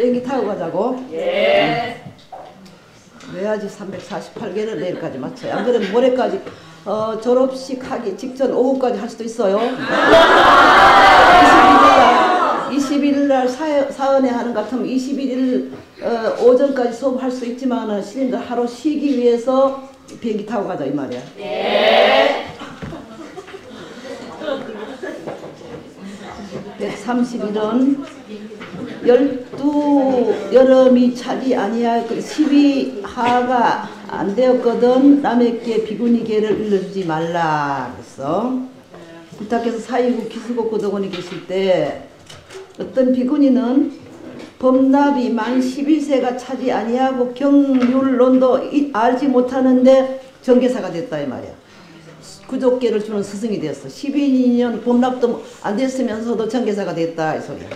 비행기 타고 가자고? 예. 왜야지 348개를 내일까지 맞춰요. 안 그러면 모레까지 졸업식 하기 직전 오후까지 할 수도 있어요. 21일 날 사은회 하는 것 같으면 21일 오전까지 수업할 수 있지만 신임들 하루 쉬기 위해서 비행기 타고 가자 이 말이야. 예. 131은 12 여름이 차지 아니하 12하가 안 되었거든 남에게 비구니계를 일러주지 말라 그랬어. 부탁해서 사이국 기수국 고덕원에 계실 때 어떤 비구니는 범납이 만 11세가 차지 아니하고 경률론도 알지 못하는데 정계사가 됐다 이 말이야. 구족계를 주는 스승이 되었어. 12년 범납도 안 됐으면서도 정계사가 됐다 이 소리야.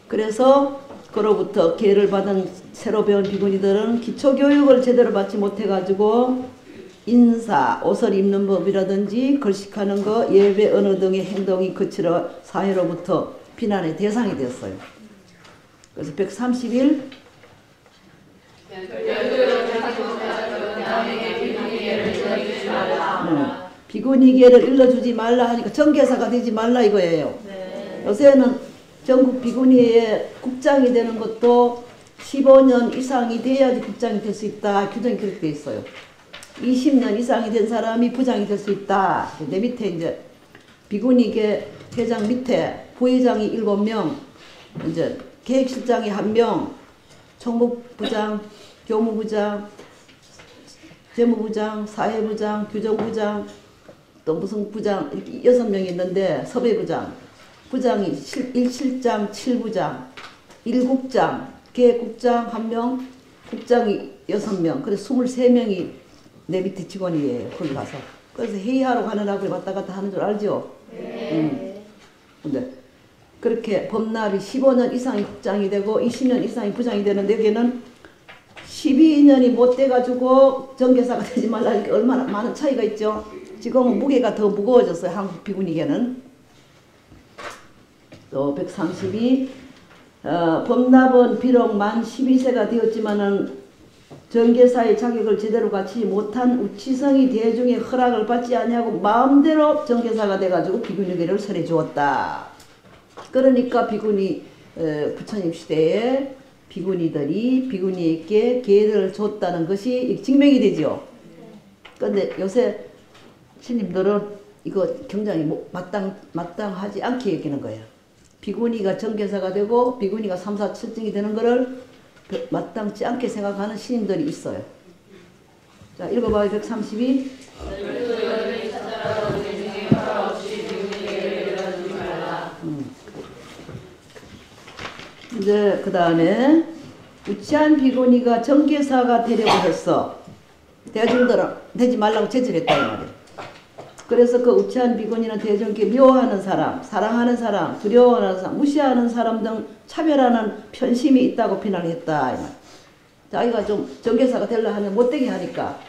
그래서 그로부터 계를 받은 새로 배운 비구니들은 기초교육을 제대로 받지 못해가지고 인사, 옷을 입는 법이라든지 글씨하는 거, 예배, 언어 등의 행동이 거칠어 사회로부터 비난의 대상이 되었어요. 그래서 131 비구니계를 일러주지 말라 하니까 정계사가 되지 말라 이거예요. 네. 요새는 전국 비구니의 국장이 되는 것도 15년 이상이 돼야지 국장이 될 수 있다. 규정이 그렇게 돼 있어요. 20년 이상이 된 사람이 부장이 될 수 있다. 내 밑에 이제 비구니계 회장 밑에 부회장이 7명, 이제 계획실장이 1명, 총무부장, 교무부장, 재무부장, 사회부장, 규정부장, 또 무슨 부장 이렇게 6명이 있는데 섭외부장, 부장이 1실장, 7부장, 1국장, 계획국장 1명, 국장이 6명, 그래서 23명이 내 밑에 직원이에요. 거기 가서. 그래서 회의하러 가느라고 왔다 갔다 하는 줄 알죠? 네. 근데 그렇게 범납이 15년 이상이 국장이 되고 20년 이상이 부장이 되는데 여기는 12년이 못 돼가지고 정계사가 되지 말라니까 얼마나 많은 차이가 있죠. 지금은 무게가 더 무거워졌어요. 한국 비구니계는. 또 132 범납은 비록 만 12세가 되었지만은 정계사의 자격을 제대로 갖추지 못한 우치성이 대중의 허락을 받지 아니하고 마음대로 정계사가 돼가지고 비구니계를 설해 주었다. 그러니까 비구니 부처님 시대에 비구니들이 비구니에게 계를 줬다는 것이 증명이 되죠. 그런데 요새 스님들은 이거 굉장히 마땅하지 않게 여기는 거예요. 비구니가 정계사가 되고 비구니가 3, 4, 7등이 되는 거를 마땅치 않게 생각하는 스님들이 있어요. 자, 읽어봐요. 132. 이제 그 다음에 우치한 비구니가 정계사가 되려고 했어. 대중들은 되지 말라고 제지했다 이 말이에요. 그래서 그 우치한 비구니는 대중께 미워하는 사람, 사랑하는 사람, 두려워하는 사람, 무시하는 사람 등 차별하는 편심이 있다고 비난을 했다 이 말. 자기가 좀 정계사가 되려 하면 못되게 하니까.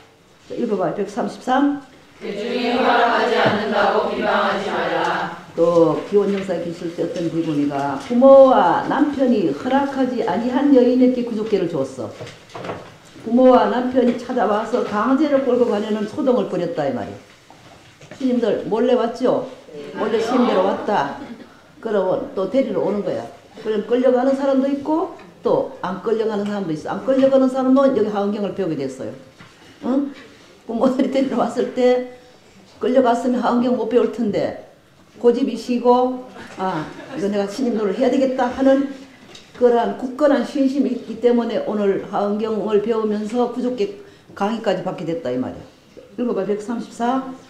자, 읽어봐요. 133. 대중이 허락하지 않는다고 비방하지 마라. 또 기원정사에 계실 때 어떤 비구니가 부모와 남편이 허락하지 아니한 여인에게 구족계를 줬어. 부모와 남편이 찾아와서 강제로 끌고 가려는 소동을 벌였다 이 말이에요. 스님들 몰래 왔죠? 몰래 스님대로 왔다. 그러면 또 데리러 오는 거야. 그럼 끌려가는 사람도 있고 또 안 끌려가는 사람도 있어. 안 끌려가는 사람은 여기 하은경을 배우게 됐어요. 응? 부모들이 데리러 왔을 때 끌려갔으면 하은경 못 배울 텐데 고집이 시고 이거 내가 스님들을 해야 되겠다 하는 그러한 굳건한 신심이 있기 때문에 오늘 하은경을 배우면서 구족계 강의까지 받게 됐다 이 말이야. 읽어봐. 134.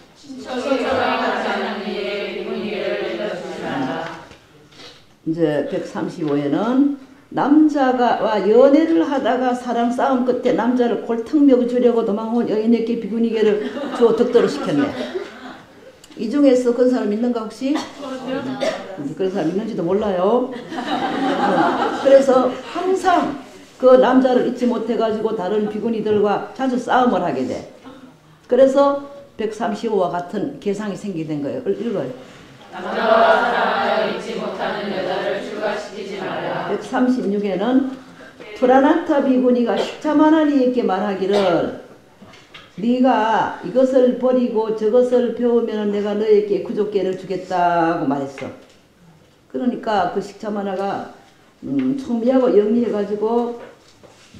이제 135에는 남자가 연애를 하다가 사랑 싸움 끝에 남자를 골탕 먹여주려고 도망온 여인에게 비구니계를 주어 덕도를 시켰네. 이 중에서 그런 사람 있는가 혹시? 그런 사람 있는지도 몰라요. 그래서 항상 그 남자를 잊지 못해가지고 다른 비구니들과 자주 싸움을 하게 돼. 그래서 135와 같은 계상이 생기게 된 거예요. 읽어요. 남자와 사랑하여 잊지 못하는 여자를 출가시키지 말라. 136에는 투라나타 비구니가 식차마나니에게 말하기를 네가 이것을 버리고 저것을 배우면 내가 너에게 구족계를 주겠다고 말했어. 그러니까 그 식차마나가 총미하고 영리해가지고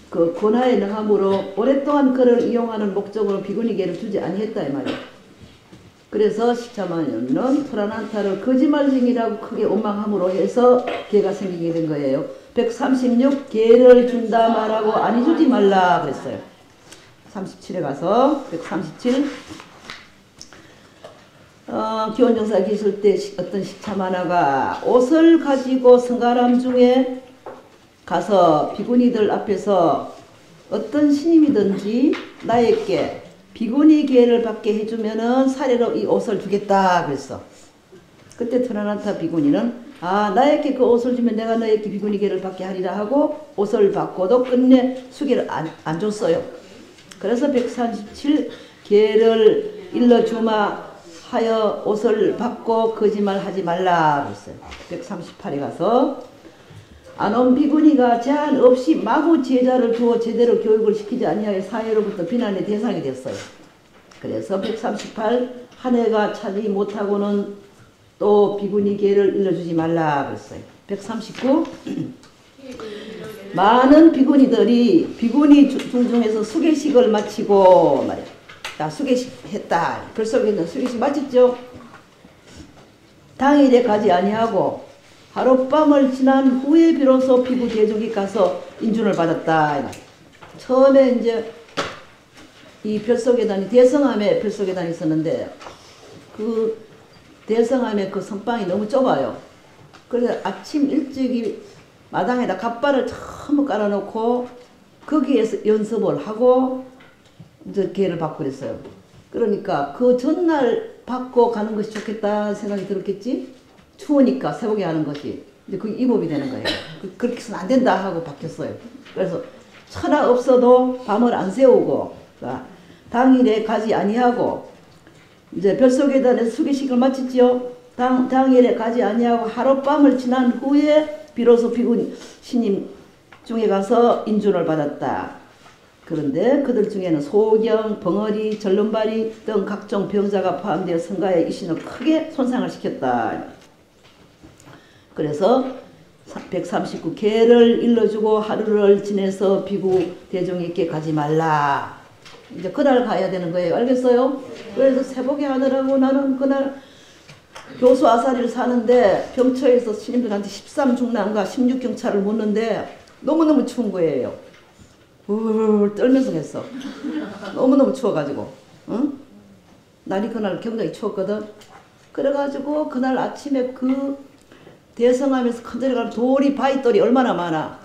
그 고나에 능함으로 오랫동안 그를 이용하는 목적으로 비구니계를 주지 아니했다 이 말이야. 그래서 식차마나는 투라나타를 거짓말쟁이라고 크게 원망함으로 해서 개가 생기게 된 거예요. 136 개를 준다 말하고 아니 주지 말라 그랬어요. 37에 가서 137 기원정사 기술 때 어떤 식차마나가 옷을 가지고 성가람 중에 가서 비구니들 앞에서 어떤 스님이든지 나에게 비구니 계를 받게 해주면은 사례로 이 옷을 주겠다 그랬어. 그때 투라나타 비구니는 나에게 그 옷을 주면 내가 너에게 비구니 계를 받게 하리라 하고 옷을 받고도 끝내 수계를 안 줬어요. 그래서 137 계를 일러주마 하여 옷을 받고 거짓말하지 말라 그랬어요. 138에 가서 안온 비구니가 제한 없이 마구 제자를 두어 제대로 교육을 시키지 아니하여 사회로부터 비난의 대상이 됐어요. 그래서 138 한 해가 차지 못하고는 또 비구니 계를 일러주지 말라 그랬어요. 139 많은 비구니들이 비구니 중에서 수계식을 마치고 말이야. 자, 수계식 했다. 별속에는 수계식 마쳤죠. 당일에 가지 아니하고 하룻밤을 지난 후에 비로소 비구 대족이 가서 인준을 받았다. 처음에 이제 이 별속계단이 대성암에 별속계단이 있었는데 그 대성암에 그 선방이 너무 좁아요. 그래서 아침 일찍이 마당에다 갓발을 전부 깔아놓고 거기에서 연습을 하고 이제 기회를 받고 그랬어요. 그러니까 그 전날 받고 가는 것이 좋겠다 생각이 들었겠지? 추우니까 새벽에 하는 것이 이제 그게 이법이 되는 거예요. 그렇게 해서는 안 된다 하고 바뀌었어요. 그래서 천하 없어도 밤을 안 새우고 당일에 가지 아니하고 이제 별속계단에서 수계식을 마쳤지요. 당일에 가지 아니하고 하룻밤을 지난 후에 비로소 비구니 신임 중에 가서 인준을 받았다. 그런데 그들 중에는 소경, 벙어리, 절름발이 등 각종 병자가 포함되어 성가의 이신을 크게 손상을 시켰다. 그래서 139 개를 일러주고 하루를 지내서 비구 대종에게 가지 말라. 이제 그날 가야 되는 거예요. 알겠어요? 그래서 새벽에 하느라고 나는 그날 교수 아사리를 사는데 병처에서 스님들한테 13중랑과 16경차를 묻는데 너무너무 추운 거예요. 울 떨면서 했어. 너무너무 추워가지고. 응? 날이 그날 굉장히 추웠거든. 그래가지고 그날 아침에 그 대성암에서 큰절에 가면 돌이 바위돌이 얼마나 많아.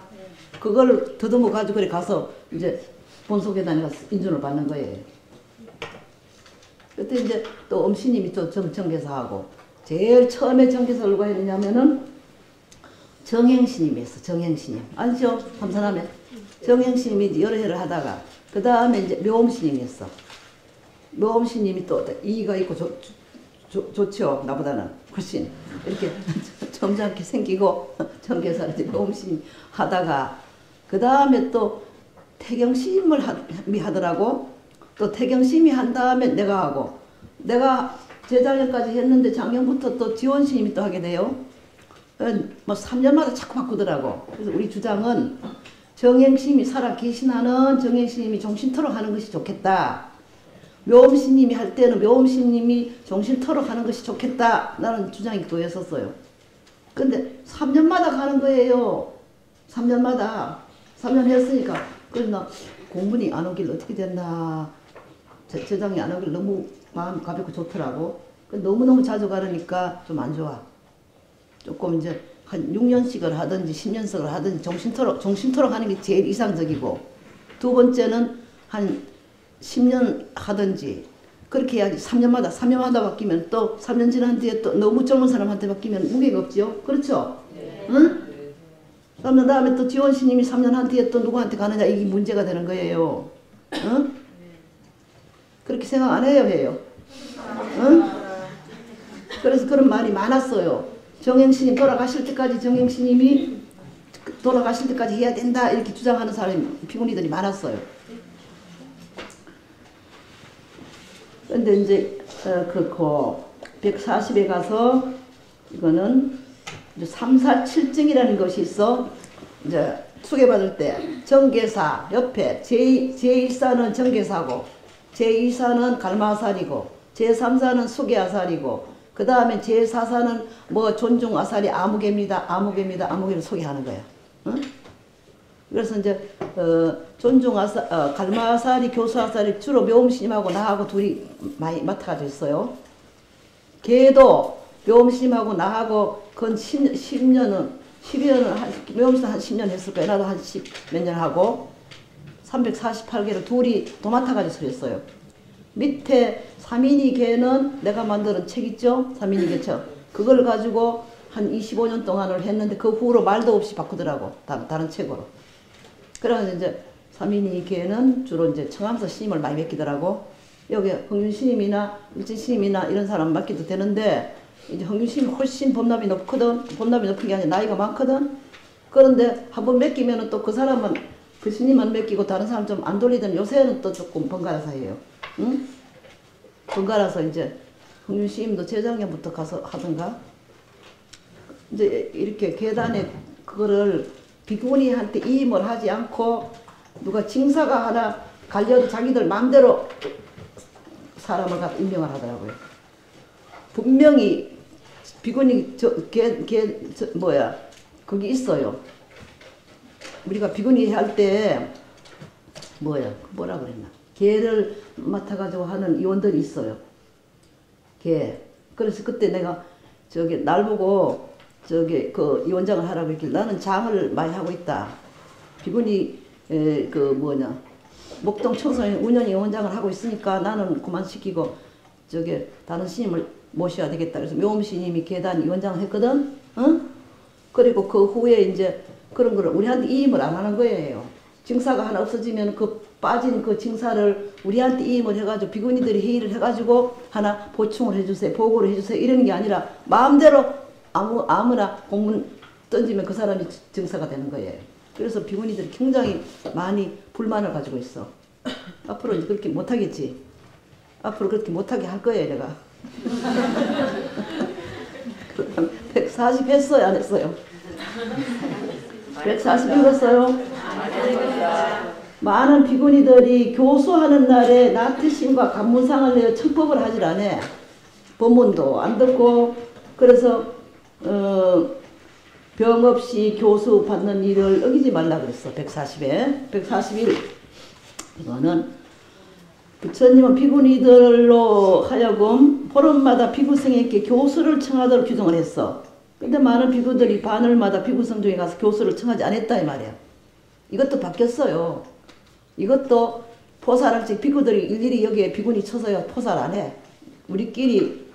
그걸 더듬어 가지고 그래 가서 이제 본소계단에 가서 인준을 받는 거예요. 그때 이제 또 엄씨님이 또 정계사하고 제일 처음에 정계사 누가 했느냐면은 정행스님이었어. 정행스님 아시죠? 삼산함에 정행스님이 여러 해를 하다가 그 다음에 이제 묘엄스님이었어. 묘엄스님이 또 이의가 있고 좋죠. 나보다는 훨씬 이렇게 점잖게 생기고 정계사를 이제 묘엄스님 하다가 그 다음에 또 태경심을 하더라고. 또 태경심이 한 다음에 내가 하고 내가 재작년까지 했는데 작년부터 또 지원스님이 또 하게 돼요. 뭐 3년마다 자꾸 바꾸더라고. 그래서 우리 주장은 정행심이 살아 계시나는 정행심이 정신토록 하는 것이 좋겠다. 묘엄스님이 할 때는 묘엄스님이 정신토록 하는 것이 좋겠다. 나는 주장이 그거였었어요. 근데 3년마다 가는 거예요. 3년마다. 3년 했으니까. 그래서 나 공문이 안 오길 어떻게 됐나. 제장이 안 오길 너무 마음이 가볍고 좋더라고. 너무너무 자주 가려니까 좀 안 좋아. 조금 이제 한 6년씩을 하든지 10년씩을 하든지 정신토록 하는 게 제일 이상적이고, 두 번째는 한 10년 하든지 그렇게 해야지. 3년마다 바뀌면 또 3년 지난 뒤에 또 너무 젊은 사람한테 바뀌면 무게가 없지요. 그렇죠? 네. 응? 그러면 다음에 또 지원스님이 3년 한 뒤에 또 누구한테 가느냐, 이게 문제가 되는 거예요. 응? 그렇게 생각 안 해요? 응? 그래서 그런 말이 많았어요. 정행스님 돌아가실 때까지 정행스님이 돌아가실 때까지 해야 된다 이렇게 주장하는 사람이 비구니들이 많았어요. 근데 이제 그렇고 140에 가서 이거는 이제 3, 4, 7증이라는 것이 있어. 이제 소개받을 때 정계사 옆에 제1사는 정계사고 제2사는 갈마아살이고 제3사는 수계아살이고 그 다음에 제4사는 뭐 존중아살이 아무개입니다. 아무개를 소개하는 거야. 응? 그래서 이제 존중아살, 갈마아살이 교수아살이 주로 묘음스님하고 나하고 둘이 많이 맡아가지고 있어요. 걔도 묘음스님하고 나하고 건 10년은 묘음스님 한 10년 했을 거야. 나도 한 10 몇 년 하고 348개를 둘이 도맡아가지고 설했어요. 밑에 삼인이 개는 내가 만드는 책 있죠? 삼인이 개책. 그걸 가지고 한 25년 동안을 했는데 그 후로 말도 없이 바꾸더라고. 다른 책으로. 그래서 이제 삼인이 개는 주로 이제 청암서 스님을 많이 맡기더라고. 여기 흥윤 스님이나 일진 스님이나 이런 사람 맡기도 되는데 이제 흥윤 스님이 훨씬 법납이 높거든. 법납이 높은 게 아니라 나이가 많거든. 그런데 한번 맡기면은 또 그 사람은 그 스님만 맡기고 다른 사람 좀 안 돌리던 요새는 또 조금 번갈아서 해요. 응? 번갈아서 이제 흥윤 스님도 재작년부터 가서 하던가. 이제 이렇게 계단에 그거를 비구니한테 이임을 하지 않고 누가 징사가 하나 갈려도 자기들 마음대로 사람을 갖다 임명을 하더라고요. 분명히 비구니 거기 있어요. 우리가 비구니 할 때 뭐라 그랬나? 개를 맡아가지고 하는 의원들이 있어요. 개. 그래서 그때 내가 날 보고 그 위원장을 하라고 했길래 나는 장을 많이 하고 있다. 비구니 목동 청소년 운영 위원장을 하고 있으니까 나는 그만시키고 다른 스님을 모셔야 되겠다. 그래서 묘음 스님이 계단 위원장을 했거든. 응? 그리고 그 후에 이제 그런 거를 우리한테 이임을 안 하는 거예요. 징사가 하나 없어지면 그 빠진 그 징사를 우리한테 이임을 해가지고 비구니들이 회의를 해가지고 하나 보충을 해주세요. 보고를 해주세요. 이러는 게 아니라 마음대로 아무나 공문 던지면 그 사람이 증사가 되는 거예요. 그래서 비구니들이 굉장히 많이 불만을 가지고 있어. 앞으로 이제 그렇게 못하겠지. 앞으로 그렇게 못하게 할 거예요, 내가. 140 했어요, 안 했어요? 140 읽었어요? 많은 비구니들이 교수하는 날에 나트심과 간문상을 내어 청법을 하질 않아. 법문도 안 듣고. 그래서 병 없이 교수 받는 일을 어기지 말라 그랬어. 140에. 141. 이거는 부처님은 비구니들로 하여금 보름마다 비구성에게 교수를 청하도록 규정을 했어. 근데 많은 비구들이 바늘마다 비구성중에 가서 교수를 청하지 않았다 이 말이야. 이것도 바뀌었어요. 이것도 포살할 때 비구들이 일일이 여기에 비구니 쳐서야 포살 안 해. 우리끼리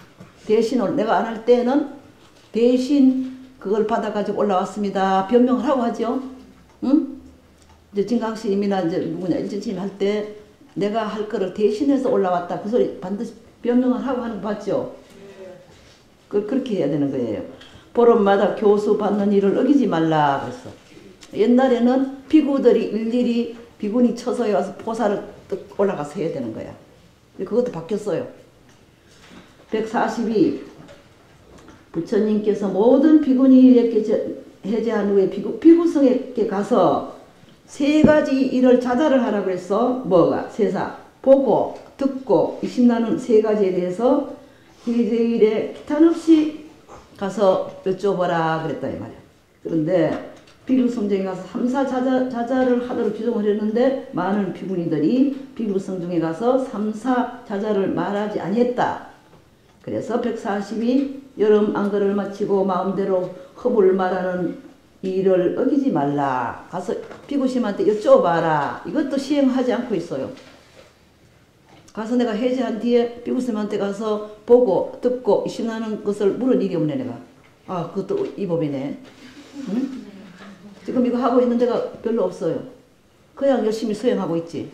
대신을 내가 안 할 때는 대신 그걸 받아가지고 올라왔습니다. 변명을 하고 하죠. 응? 이제 진강스님이나 이제 누구냐 일진스님 할 때 내가 할 거를 대신해서 올라왔다. 그 소리 반드시 변명을 하고 하는 거 봤죠? 그렇게 해야 되는 거예요. 보름마다 교수 받는 일을 어기지 말라 그랬어. 옛날에는 비구들이 일일이 비구니 쳐서 와서 포사를 올라가서 해야 되는 거야. 그것도 바뀌었어요. 142. 부처님께서 모든 비구니에게 해제한 후에 비구성에게 가서 세 가지 일을 자자를 하라고 그랬어. 뭐가? 세사. 보고, 듣고, 이심나는 세 가지에 대해서 일일에 기탄 없이 가서 여쭤보라 그랬다 이 말이야. 그런데 비구성중에 가서 3, 4 자자를 하도록 규정을 했는데 많은 비구니들이 비구성중에 가서 3, 4 자자를 말하지 아니했다. 그래서 142 여름 안거를 마치고 마음대로 허물 말하는 일을 어기지 말라. 가서 비구심한테 여쭤봐라. 이것도 시행하지 않고 있어요. 가서 내가 해제한 뒤에 비구스님한테 가서 보고 듣고 신나는 것을 물은 일이 없네 내가. 아 그것도 이 법이네. 응? 지금 이거 하고 있는 데가 별로 없어요. 그냥 열심히 수행하고 있지.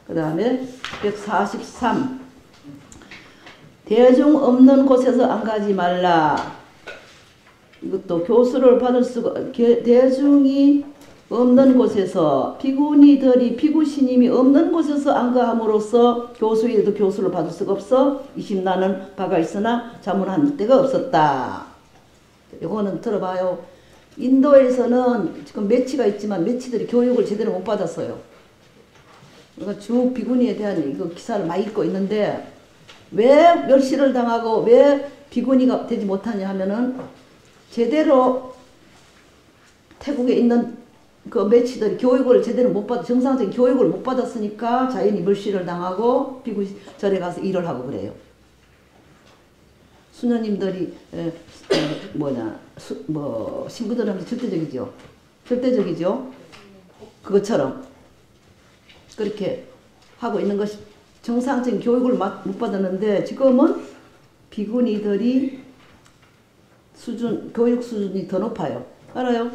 그 다음에 143 대중 없는 곳에서 안 가지 말라. 이것도 교수를 받을 수가 대중이 없는 곳에서 비구니들이 비구신임이 없는 곳에서 안거함으로써 교수일도 교수를 받을 수가 없어 20나는 바가 있으나 자문한 때가 없었다. 이거는 들어봐요. 인도에서는 지금 매치가 있지만 매치들이 교육을 제대로 못 받았어요. 그러니까 쭉 비구니에 대한 이거 기사를 많이 읽고 있는데 왜 멸시를 당하고 왜 비구니가 되지 못하냐 하면은 제대로 태국에 있는 그 매치들이 교육을 제대로 못 받아 정상적인 교육을 못 받았으니까 자연히 멸시를 당하고 비구절에 가서 일을 하고 그래요. 수녀님들이 신부들한테 절대적이죠. 절대적이죠. 그것처럼 그렇게 하고 있는 것이 정상적인 교육을 못 받았는데 지금은 비구니들이 교육 수준이 더 높아요. 알아요?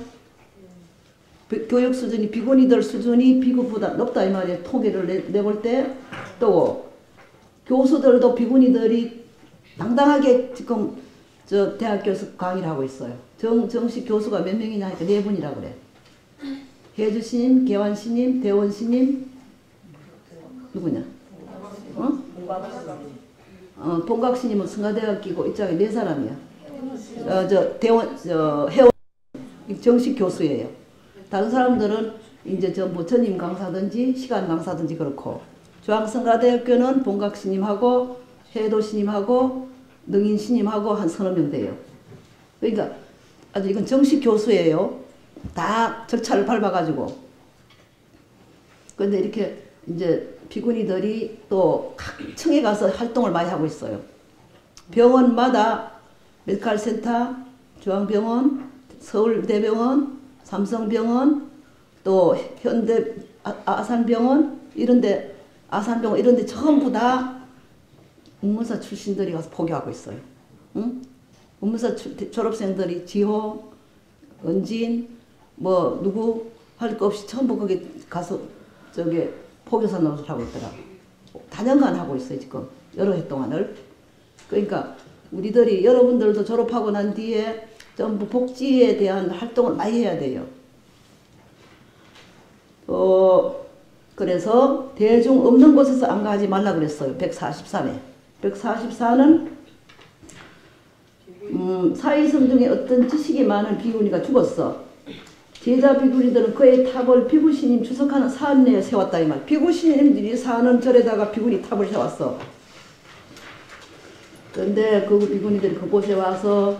교육 수준이 비구니들 수준이 비구보다 높다 이 말이에요. 통계를 내볼 때 또 교수들도 비구니들이 당당하게 지금 저 대학교에서 강의를 하고 있어요. 정식 교수가 몇 명이냐 하니까 4분이라 그래. 해주스님, 개완스님, 대원스님 누구냐? 본각스님은 승가대학교고 이쪽에 4사람이야. 회원 정식 교수예요. 다른 사람들은 이제 전부 전임 강사든지 시간 강사든지 그렇고 중앙성가대학교는 본각스님하고 해도스님하고 능인스님하고 한 3명 돼요. 그러니까 아주 이건 정식 교수예요. 다 절차를 밟아가지고. 근데 이렇게 이제 비구니들이 또 각 층에 가서 활동을 많이 하고 있어요. 병원마다 메디칼센터, 중앙병원, 서울대병원, 삼성병원, 또 현대 아산병원 이런데 전부 다 운문사 출신들이 가서 포교하고 있어요. 응? 운문사 졸업생들이 지호, 은진, 누구 할 거 없이 전부 거기 가서 포교사 노릇을 하고 있더라고. 다년간 하고 있어요 지금 여러 해 동안을. 그러니까 우리들이 여러분들도 졸업하고 난 뒤에 전부 복지에 대한 활동을 많이 해야 돼요. 그래서 대중 없는 곳에서 안 가지 말라 그랬어요. 143에. 144는 사이성 중에 어떤 지식이 많은 비구니가 죽었어. 제자 비구니들은 그의 탑을 비구신님 주석하는 산 내에 세웠다 이 말. 비구신님들이 사는 절에다가 비구니 탑을 세웠어. 그런데 그 비구니들이 그곳에 와서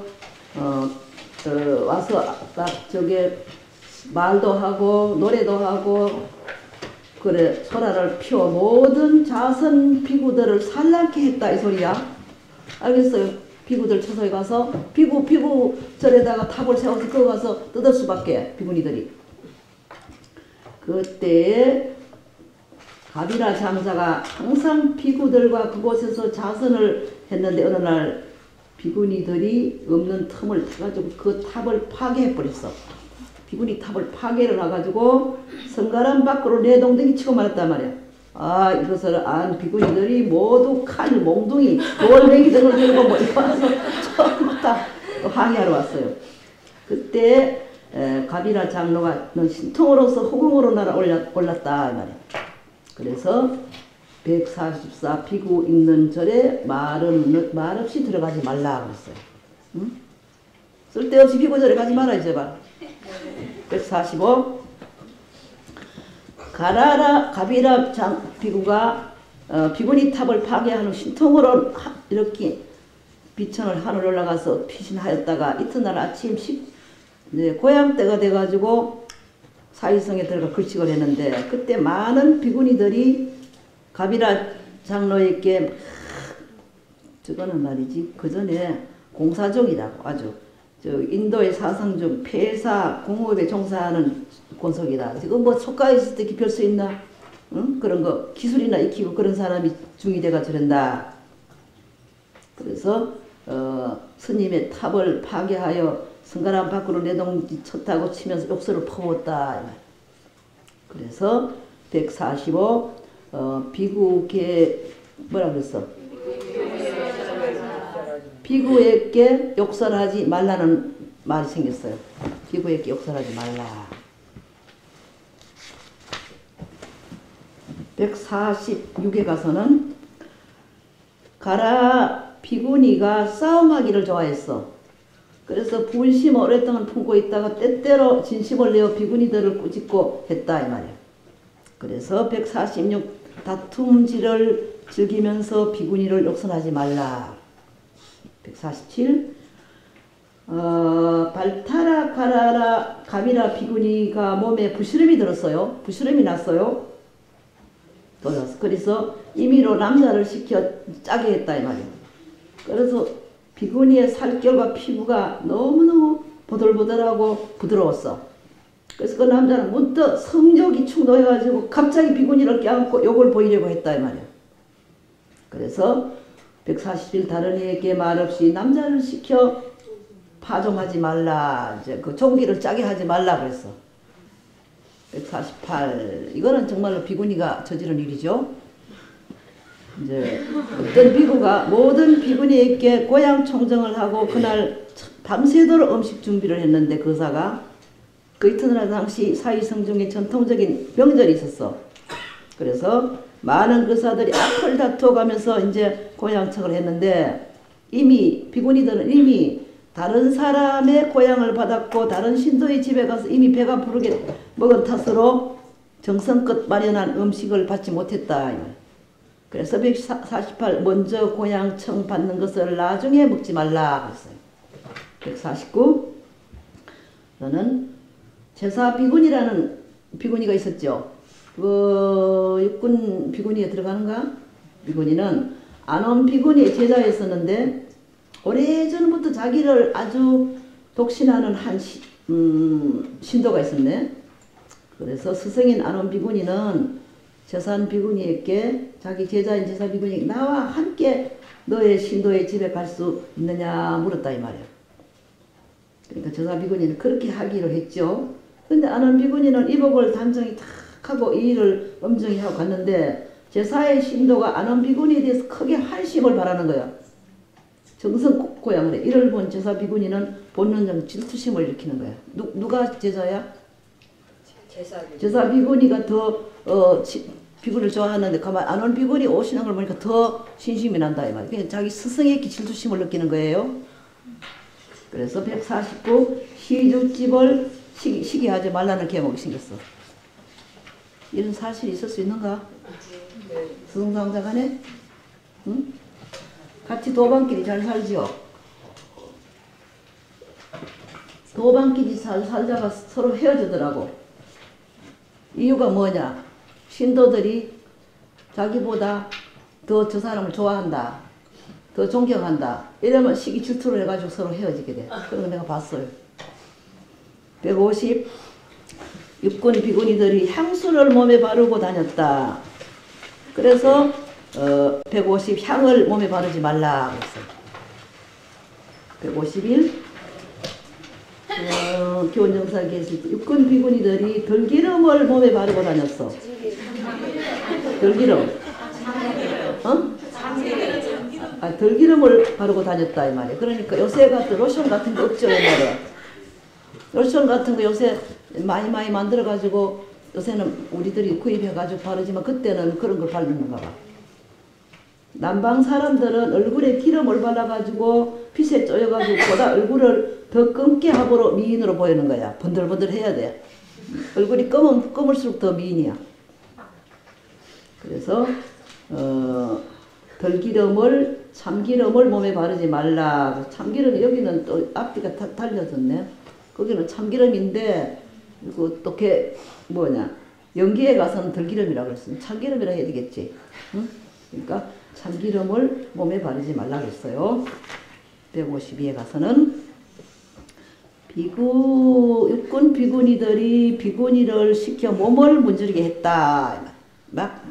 말도 하고 노래도 하고 그래 소라를 피워 모든 자선 비구들을 산란케 했다 이 소리야. 알겠어요? 비구들 처소에 가서 비구 절에다가 탑을 세워서 그거 가서 뜯을 수밖에 비구니들이. 그때 가비라 장사가 항상 비구들과 그곳에서 자선을 했는데 어느 날 비구니들이 없는 틈을 타가지고 그 탑을 파괴해버렸어. 비구니 탑을 파괴를 해가지고 성가람 밖으로 내동댕이 치고 말았단 말이야. 이것을 안 비구니들이 모두 칼, 몽둥이, 돌멩이 등을 들고 와서 전부 다 항의하러 왔어요. 그때 가비라 장로가 신통으로서 호궁으로 올랐다 이 말이야. 그래서 144 비구 있는 절에 말 없이 들어가지 말라 그랬어요. 응? 쓸데없이 비구절에 가지 말아요 제발. 145 가비라 비구가 비구니 탑을 파괴하는 신통으로 이렇게 비천을 하늘 올라가서 피신하였다가 이튿날 아침 고향 때가 돼가지고 사이성에 들어가 글식을 했는데 그때 많은 비구니들이 가비라 장로에게 저거는 말이지 그 전에 공사족이라고 아주 인도의 사상 중 폐사 공업에 종사하는 권속이다. 지금 초가에 있을 때 별 수 있나? 응? 그런 거 기술이나 익히고 그런 사람이 중이돼가 저런다. 그래서 스님의 탑을 파괴하여 성가람 밖으로 내동지 쳤다고 치면서 욕설을 퍼붓다. 그래서 145 비구께 뭐라 그랬어? 비구에게 욕설하지 말라는 말이 생겼어요. 피부에 욕설하지 말라. 146에 가서는 가라 비구니가 싸움하기를 좋아했어. 그래서 분심을 오랫동안 품고 있다가 때때로 진심을 내어 비구니들을 꾸짖고 했다 이 말이야. 그래서 146 다툼질을 즐기면서 비구니를 욕설하지 말라. 147 발타라 가라라 가미라 비구니가 몸에 부시름이 들었어요. 부시름이 났어요. 그래서 임의로 남자를 시켜 짜게 했다 이 말이에요. 그래서 비구니의 살결과 피부가 너무너무 보들보들하고 부드러웠어. 그래서 그 남자는 문득 성욕이 충동해가지고 갑자기 비구니를 껴안고 욕을 보이려고 했다 이 말이에요. 그래서 141 다른 이에게 말없이 남자를 시켜 파종하지 말라. 이제 그 종기를 짜게 하지 말라 그랬어. 148 이거는 정말로 비구니가 저지른 일이죠. 이제 어떤 비구가 모든 비구니에게 고향 청정을 하고 그날 밤새도록 음식 준비를 했는데 거사가 그 이튿날 당시 사이성 중에 전통적인 명절이 있었어. 그래서 많은 거사들이 앞을 다투어가면서 이제 고향청을 했는데 이미 비구니들은 이미 다른 사람의 고향을 받았고 다른 신도의 집에 가서 이미 배가 부르게 먹은 탓으로 정성껏 마련한 음식을 받지 못했다. 그래서 148 먼저 고향청 받는 것을 나중에 먹지 말라 그랬어요. 149 저는 제사 비구니라는 비구니가 있었죠. 그 육군 비구니에 들어가는가? 비구니는 안원 비구니의 제자였었는데 오래전부터 자기를 아주 독신하는 한 신도가 있었네. 그래서 스승인 안원 비구니는 제산 비구니에게 자기 제자인 제사 비구니에게 나와 함께 너의 신도의 집에 갈 수 있느냐 물었다 이 말이에요. 그러니까 제사 비구니는 그렇게 하기로 했죠. 근데 안원 비구니는 이복을 단정히 탁 하고 이 일을 엄정히 하고 갔는데 제사의 신도가 안원 비구니에 대해서 크게 환심을 바라는 거야. 정성 고양을 해. 이를 본 제사 비구니는 본능적 질투심을 일으키는 거야. 누가 제자야? 제사 비구니가 더 비구니를 좋아하는데 가만 안원 비구니 오시는 걸 보니까 더 신심이 난다 이 말이야. 그러니까 자기 스승에게 질투심을 느끼는 거예요. 그래서 149 시죽집을 시기하지 말라는 계명이 생겼어. 이런 사실이 있을 수 있는가? 스승상자 간에? 응? 같이 도반끼리 잘 살지요. 도반끼리 살다가 서로 헤어지더라고. 이유가 뭐냐? 신도들이 자기보다 더 저 사람을 좋아한다. 더 존경한다. 이러면 시기 질투를 해가지고 서로 헤어지게 돼. 그런 거 내가 봤어요. 150 육군 비구니들이 향수를 몸에 바르고 다녔다. 그래서 150 향을 몸에 바르지 말라 그랬어요. 151 교원정사기에 있을 때 육군 비구니들이 들기름을 몸에 바르고 다녔어. 들기름. 들기름을 바르고 다녔다 이 말이에요. 그러니까 요새 같은 로션 같은 거 없죠 옛날에. 로션 같은 거 요새 많이 만들어 가지고 요새는 우리들이 구입해 가지고 바르지만 그때는 그런 걸 바르는가 봐. 남방 사람들은 얼굴에 기름을 발라가지고 핏에 쪼여가지고 보다 얼굴을 더 검게 하고 미인으로 보이는 거야. 번들번들 해야 돼. 얼굴이 검을수록 더 미인이야. 그래서 들기름을 참기름을 몸에 바르지 말라. 참기름 여기는 또 앞뒤가 달려졌네. 거기는 참기름인데 그리고 또 연기에 가서는 들기름이라고 그랬어. 참기름이라 해야 되겠지. 응? 그러니까 참기름을 몸에 바르지 말라 그랬어요. 152에 가서는 육군 비구니들이 비구니를 시켜 몸을 문지르게 했다. 막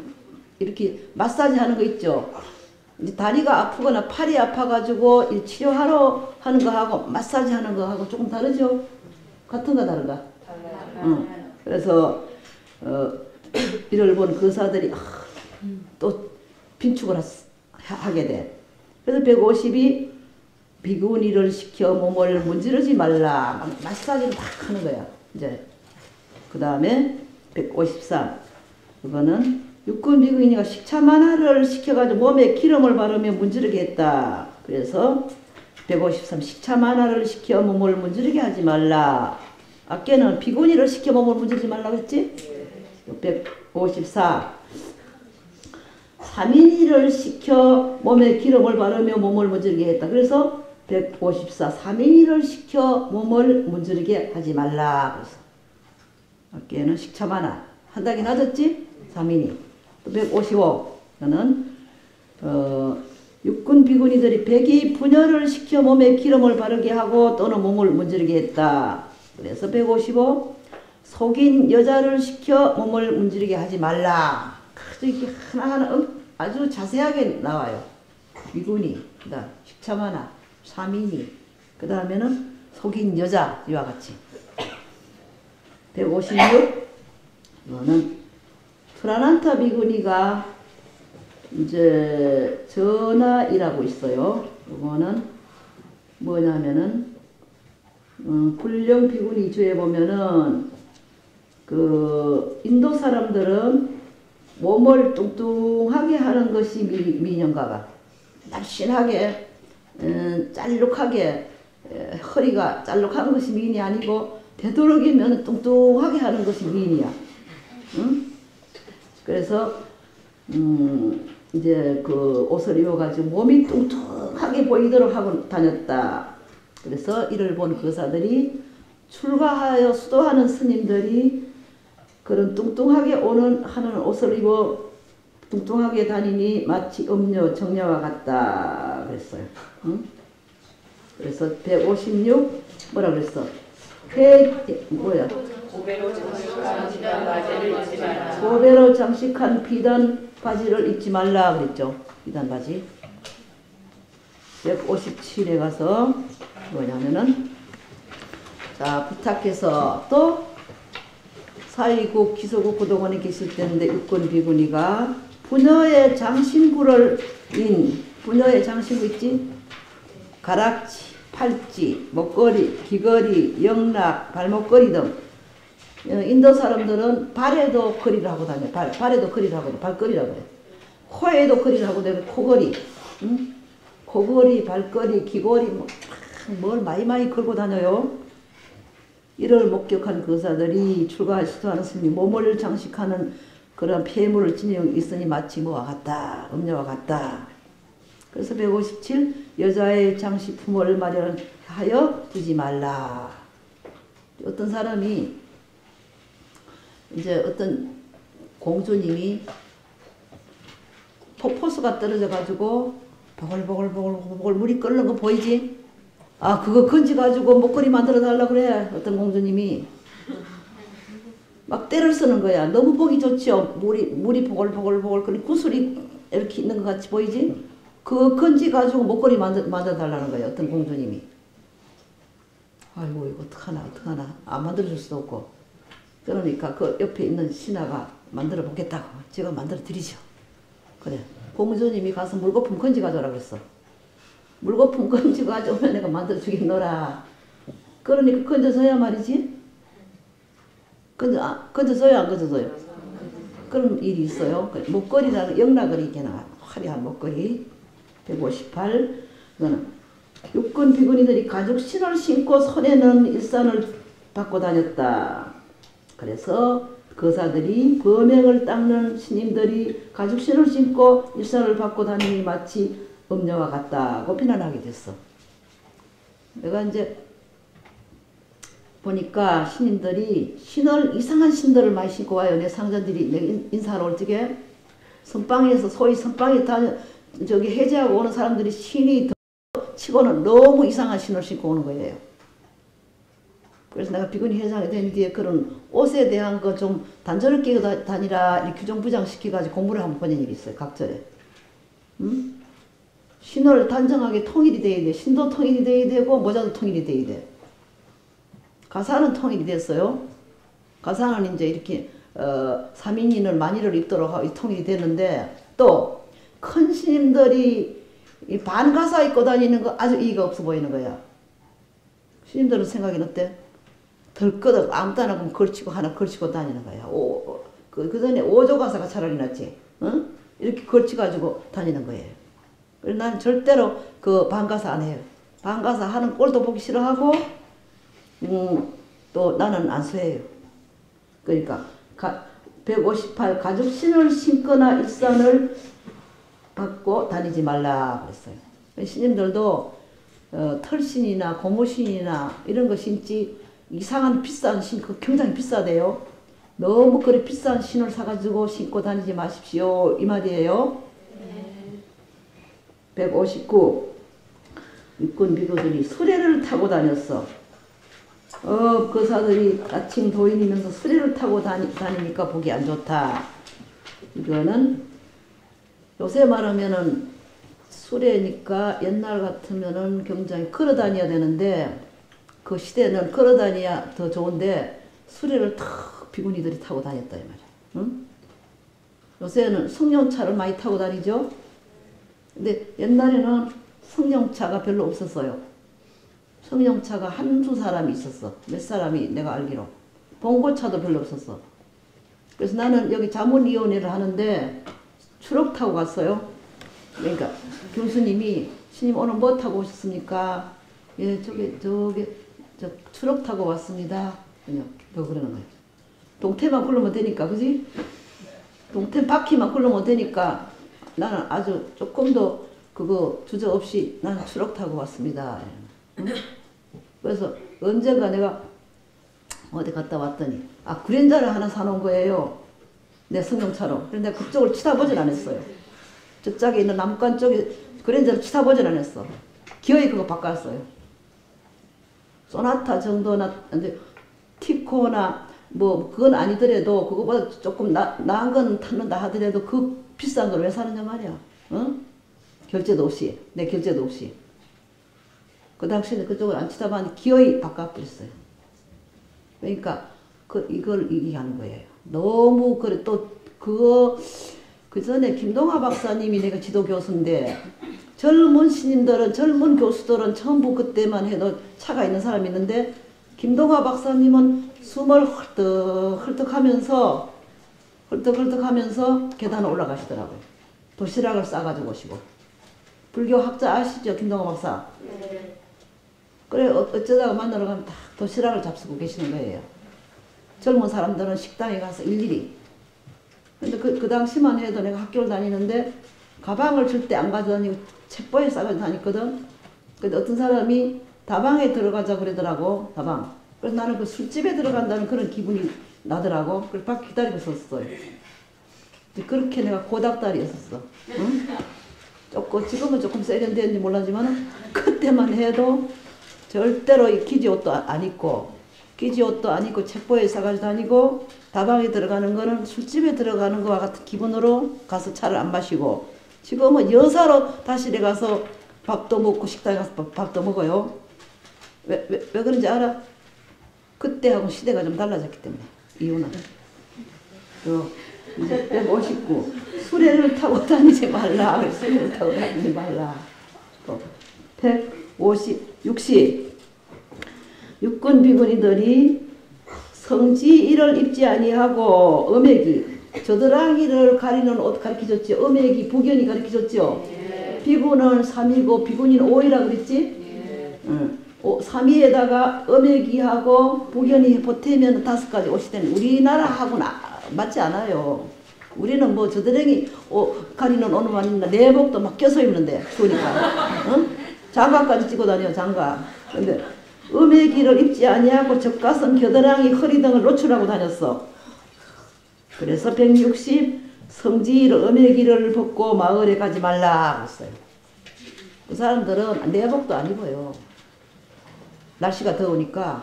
이렇게 마사지 하는 거 있죠. 이제 다리가 아프거나 팔이 아파가지고 치료하러 하는 거하고 마사지 하는 거하고 조금 다르죠? 같은가 다른가? 응. 그래서 이를 본 거사들이 또 빈축을 하게 돼. 그래서 152 비구니를 시켜 몸을 문지르지 말라. 마사지를 막 하는 거야. 이제 그 다음에 153. 이거는 육군 비구니가 식차만화를 시켜가지고 몸에 기름을 바르며 문지르게 했다. 그래서 153. 식차만화를 시켜 몸을 문지르게 하지 말라. 아까는 비구니를 시켜 몸을 문지르지 말라고 했지? 154. 사민이를 시켜 몸에 기름을 바르며 몸을 문지르게 했다. 그래서 154. 사민이를 시켜 몸을 문지르게 하지 말라. 그래서 아까는 식차만화 한 단계 낮았지? 사민이. 또 155. 이거는 육군 비구니들이 백이 분열을 시켜 몸에 기름을 바르게 하고 또는 몸을 문지르게 했다. 그래서 155. 속인 여자를 시켜 몸을 문지르게 하지 말라. 이렇게 하나하나 아주 자세하게 나와요. 비구니, 그 다음 식차만화, 사민이, 그 다음에는 속인 여자 이와 같이. 156. 이거는 프라난타 비구니가 이제 전하이라고 있어요. 이거는 뭐냐면은 불령 비구니 주에 보면은 그 인도 사람들은 몸을 뚱뚱하게 하는 것이 미녀가가 날씬하게 짤룩하게 허리가 짤룩한 것이 미인이 아니고 되도록이면 뚱뚱하게 하는 것이 미인이야. 응? 그래서 이제 그 옷을 입어가지고 몸이 뚱뚱하게 보이도록 하고 다녔다. 그래서 이를 본 거사들이 출가하여 수도하는 스님들이 그런 뚱뚱하게 하는 옷을 입어 뚱뚱하게 다니니 마치 음녀 정녀와 같다 그랬어요. 응? 그래서 156 뭐라 그랬어? 뭐야? 고배로 장식한 비단 바지를 입지 말라 그랬죠. 비단 바지. 157에 가서 뭐냐면은 자 부탁해서 또 사이국 기소국 구동원에 계실 때인데 육군 비구니가 부녀의 장신구를 부녀의 장신구 있지? 가락지, 팔찌, 목걸이, 귀걸이, 영락, 발목걸이 등 인도 사람들은 발에도 걸이를 하고 다녀. 발에도 걸이를 하고 발걸이라고 그래. 코에도 걸이를 하고 다녀. 코걸이, 응? 코걸이, 발걸이, 귀걸이 뭘 많이 걸고 다녀요. 이를 목격한 거사들이 출가할 수도하는 스님이 몸을 장식하는 그런 폐물을 지니고 있으니 마치 뭐와 같다. 음녀와 같다. 그래서 157 여자의 장식품을 마련하여 두지 말라. 어떤 사람이 이제 어떤 공주님이 폭포수가 떨어져 가지고 보글보글 물이 끓는 거 보이지? 아 그거 건져가지고 목걸이 만들어 달라 그래. 어떤 공주님이 막 때를 쓰는 거야. 너무 보기 좋죠. 물이 보글보글 끓는 구슬이 이렇게 있는 것 같이 보이지? 그거 건져가지고 목걸이 만들어 달라는 거예요. 어떤 공주님이. 아이고 이거 어떡하나 안 만들어줄 수도 없고. 그러니까 그 옆에 있는 신하가 만들어 보겠다고 제가 만들어 드리죠. 그래 공주님이 가서 물거품 건져 가져오라 그랬어. 물거품 건져 가져오면 내가 만들어 주겠노라. 그러니까 건져서야 말이지. 건져서요 안 건져서요? 그런 일이 있어요. 목걸이라는 영락을 있게나 화려한 목걸이. 158 이거는 육군 비구니들이 가죽 신을 신고 손에는 일산을 받고 다녔다. 그래서 거사들이 범행을 닦는 스님들이 가죽 신을 신고 일산을 받고 다니니 마치 음녀와 같다고 비난하게 됐어. 내가 이제 보니까 스님들이 이상한 신들을 많이 신고 와요. 내 상전들이 내가 인사하러 올 적에 선방에서 소위 선방에 저기 해제하고 오는 사람들이 신이 치고는 너무 이상한 신을 신고 오는 거예요. 그래서 내가 비구니 회장이 된 뒤에 그런 옷에 대한 거 좀 단절을 끼고 다니라 이렇게 규정부장 시켜가지고 공부를 한번 보낸 일이 있어요. 각절에. 응? 신을 단정하게 통일이 돼야 돼. 신도 통일이 돼야 되고 모자도 통일이 돼야 돼. 가사는 통일이 됐어요. 가사는 이제 이렇게 사민인을 만일을 입도록 통일이 됐는데 또 큰 스님들이 이 반가사 입고 다니는 거 아주 이의가 없어 보이는 거야. 스님들은 생각이 어때? 덜끄덕 아무 데나 보면 걸치고 하나 걸치고 다니는 거야. 그 전에 오조가사가 차라리 낫지. 어? 이렇게 걸치가지고 다니는 거예요. 그래서 나는 절대로 그 반가사 안 해요. 반가사 하는 꼴도 보기 싫어하고, 또 나는 안 수해요. 그러니까 158 가죽신을 신거나 일산을 받고 다니지 말라 그랬어요. 스님들도 털신이나 고무신이나 이런 거 신지 이상한 비싼 신, 그 굉장히 비싸대요. 너무 그래 비싼 신을 사가지고 신고 다니지 마십시오 이 말이에요. 159 육군 비구들이 수레를 타고 다녔어. 거사들이 나칭 도인이면서 수레를 타고 다니니까 보기 안 좋다. 이거는 요새 말하면은 수레니까 옛날 같으면은 굉장히 걸어 다녀야 되는데 그 시대는 걸어 다녀야 더 좋은데 수레를 탁 비구니들이 타고 다녔다 이 말이야. 응? 요새는 승용차를 많이 타고 다니죠. 근데 옛날에는 승용차가 별로 없었어요. 승용차가 한두 사람이 있었어. 몇 사람이 내가 알기로. 봉고차도 별로 없었어. 그래서 나는 여기 자문위원회를 하는데 추록 타고 갔어요. 그러니까 교수님이 스님 오늘 뭐 타고 오셨습니까? 예, 저 추록 타고 왔습니다. 그냥 그러는 거예요. 동태만 굴르면 되니까, 그지? 동태 바퀴만 굴르면 되니까 나는 아주 조금 더 그거 주저 없이 나는 추록 타고 왔습니다. 응? 그래서 언젠가 내가 어디 갔다 왔더니 그랜저를 하나 사놓은 거예요. 내 승용차로. 그런데 그쪽을 쳐다보질 않았어요. 저쪽에 있는 남관 쪽에 그랜저를 쳐다보질 않았어. 기어이 그거 바꿨어요. 소나타 정도나 이제 티코나 뭐 그건 아니더라도 그거보다 조금 나은 건 탔는다 하더라도 그 비싼 걸 왜 사느냐 말이야. 응? 결제도 없이, 내 결제도 없이. 그 당시에 그쪽을 안 쳐다봤는데 기어이 바꿔버렸어요. 그러니까 이걸 얘기하는 거예요. 너무 그래 또 그 전에 김동하 박사님이 내가 지도 교수인데 젊은 스님들은 젊은 교수들은 전부 그때만 해도 차가 있는 사람이 있는데 김동하 박사님은 숨을 헐떡헐떡하면서 계단을 올라가시더라고요. 도시락을 싸가지고 오시고. 불교 학자 아시죠? 김동하 박사. 네. 그래 어쩌다가 만나러 가면 다 도시락을 잡수고 계시는 거예요. 젊은 사람들은 식당에 가서 일일이. 근데 그 당시만 해도 내가 학교를 다니는데 가방을 절대 안 가져다니고 책보에 싸가지고 다녔거든. 근데 어떤 사람이 다방에 들어가자 그러더라고. 다방. 그래서 나는 그 술집에 들어간다는 그런 기분이 나더라고. 그래서 밖에 기다리고 있었어요. 그렇게 내가 고닥다리였었어. 응? 지금은 조금 세련됐는지 몰라지만 그때만 해도 절대로 이 기지옷도 안 입고 책보에 싸가지고 다니고 다방에 들어가는 거는 술집에 들어가는 거와 같은 기분으로 가서 차를 안 마시고 지금은 여사로 다시 내가서 밥도 먹고 식당에 가서 밥도 먹어요. 왜 그런지 알아? 그때하고 시대가 좀 달라졌기 때문에. 이유는 이제 159 수레를 타고 다니지 말라. 수레를 타고 다니지 말라. 160 육군 비구니들이 성지일을 입지 아니하고 어메기 저드랑이를 가리는 옷 가르쳐줬죠. 어메기 부견이 가르쳐줬죠. 비구는 3이고 비구니는 5이라 그랬지. 3위에다가 어메기하고 부견이 보태면 5가지 옷이 되는 우리나라하고는 맞지 않아요. 우리는 뭐 저드랑이 가리는 옷만 입나 내복도 막 껴서 입는데 추우니까. 응? 장갑까지 찍고 다녀 장갑. 근데 어메기를 입지 아니하고 젖가슴 겨드랑이 허리 등을 노출하고 다녔어. 그래서 160 성지를 어메기를 벗고 마을에 가지 말라 그랬어요. 그 사람들은 내복도 안 입어요. 날씨가 더우니까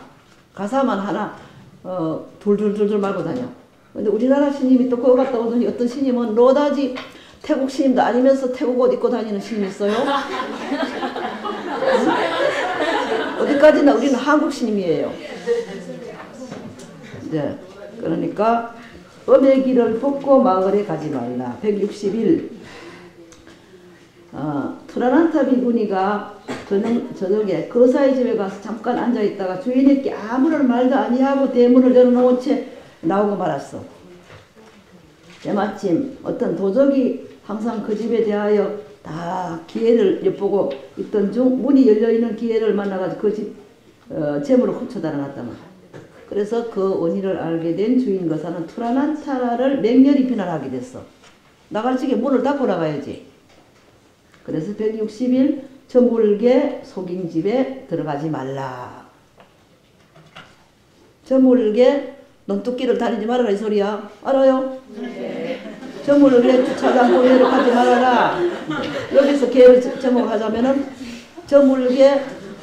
가사만 하나 둘둘둘둘 말고 다녀. 근데 우리나라 스님이 또 그거 갔다 오더니 어떤 스님은 로다지 태국 스님도 아니면서 태국 옷 입고 다니는 스님이 있어요. 어디까지나 우리는 한국 스님이에요. 네, 그러니까 어메기를 벗고 마을에 가지 말라. 161 투라난타 비구니가 저녁에 거사의 집에 가서 잠깐 앉아있다가 주인에게 아무런 말도 아니하고 대문을 열어놓은 채 나오고 말았어. 때마침 어떤 도적이 항상 그 집에 대하여 다 기회를 엿보고 있던 중 문이 열려있는 기회를 만나가지고 그 집 재물을 훔쳐 달아났단 말이야. 그래서 그 원인을 알게 된 주인 거사는 투라난타를 맹렬히 비난하게 됐어. 나갈 적에 문을 닫고 나가야지. 그래서 160일 저물게 속인 집에 들어가지 말라. 저물게 논뚝기를 다니지 말아라 이 소리야. 알아요? 네. 저물게 주차장 공연을 가지 말아라. 여기서 계획을 제목하자면은 저물게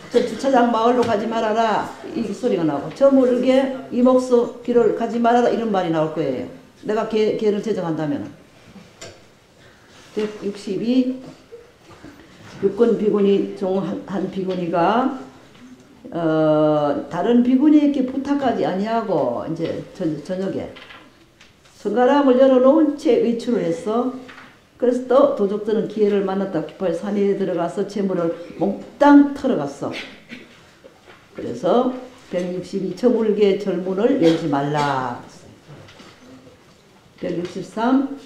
저 주차장 마을로 가지 말아라 이 소리가 나오고 저물게 이목수 길을 가지 말아라 이런 말이 나올 거예요. 내가 계획을 제정한다면 162 육군 비구니 중 한 비구니가 다른 비구니에게 부탁하지 아니하고 이제 저녁에 성가람을 열어놓은 채 외출을 했어. 그래서 또 도적들은 기회를 만났다 기뻐해 산에 들어가서 재물을 몽땅 털어갔어. 그래서 162 저물게 절문을 열지 말라. 163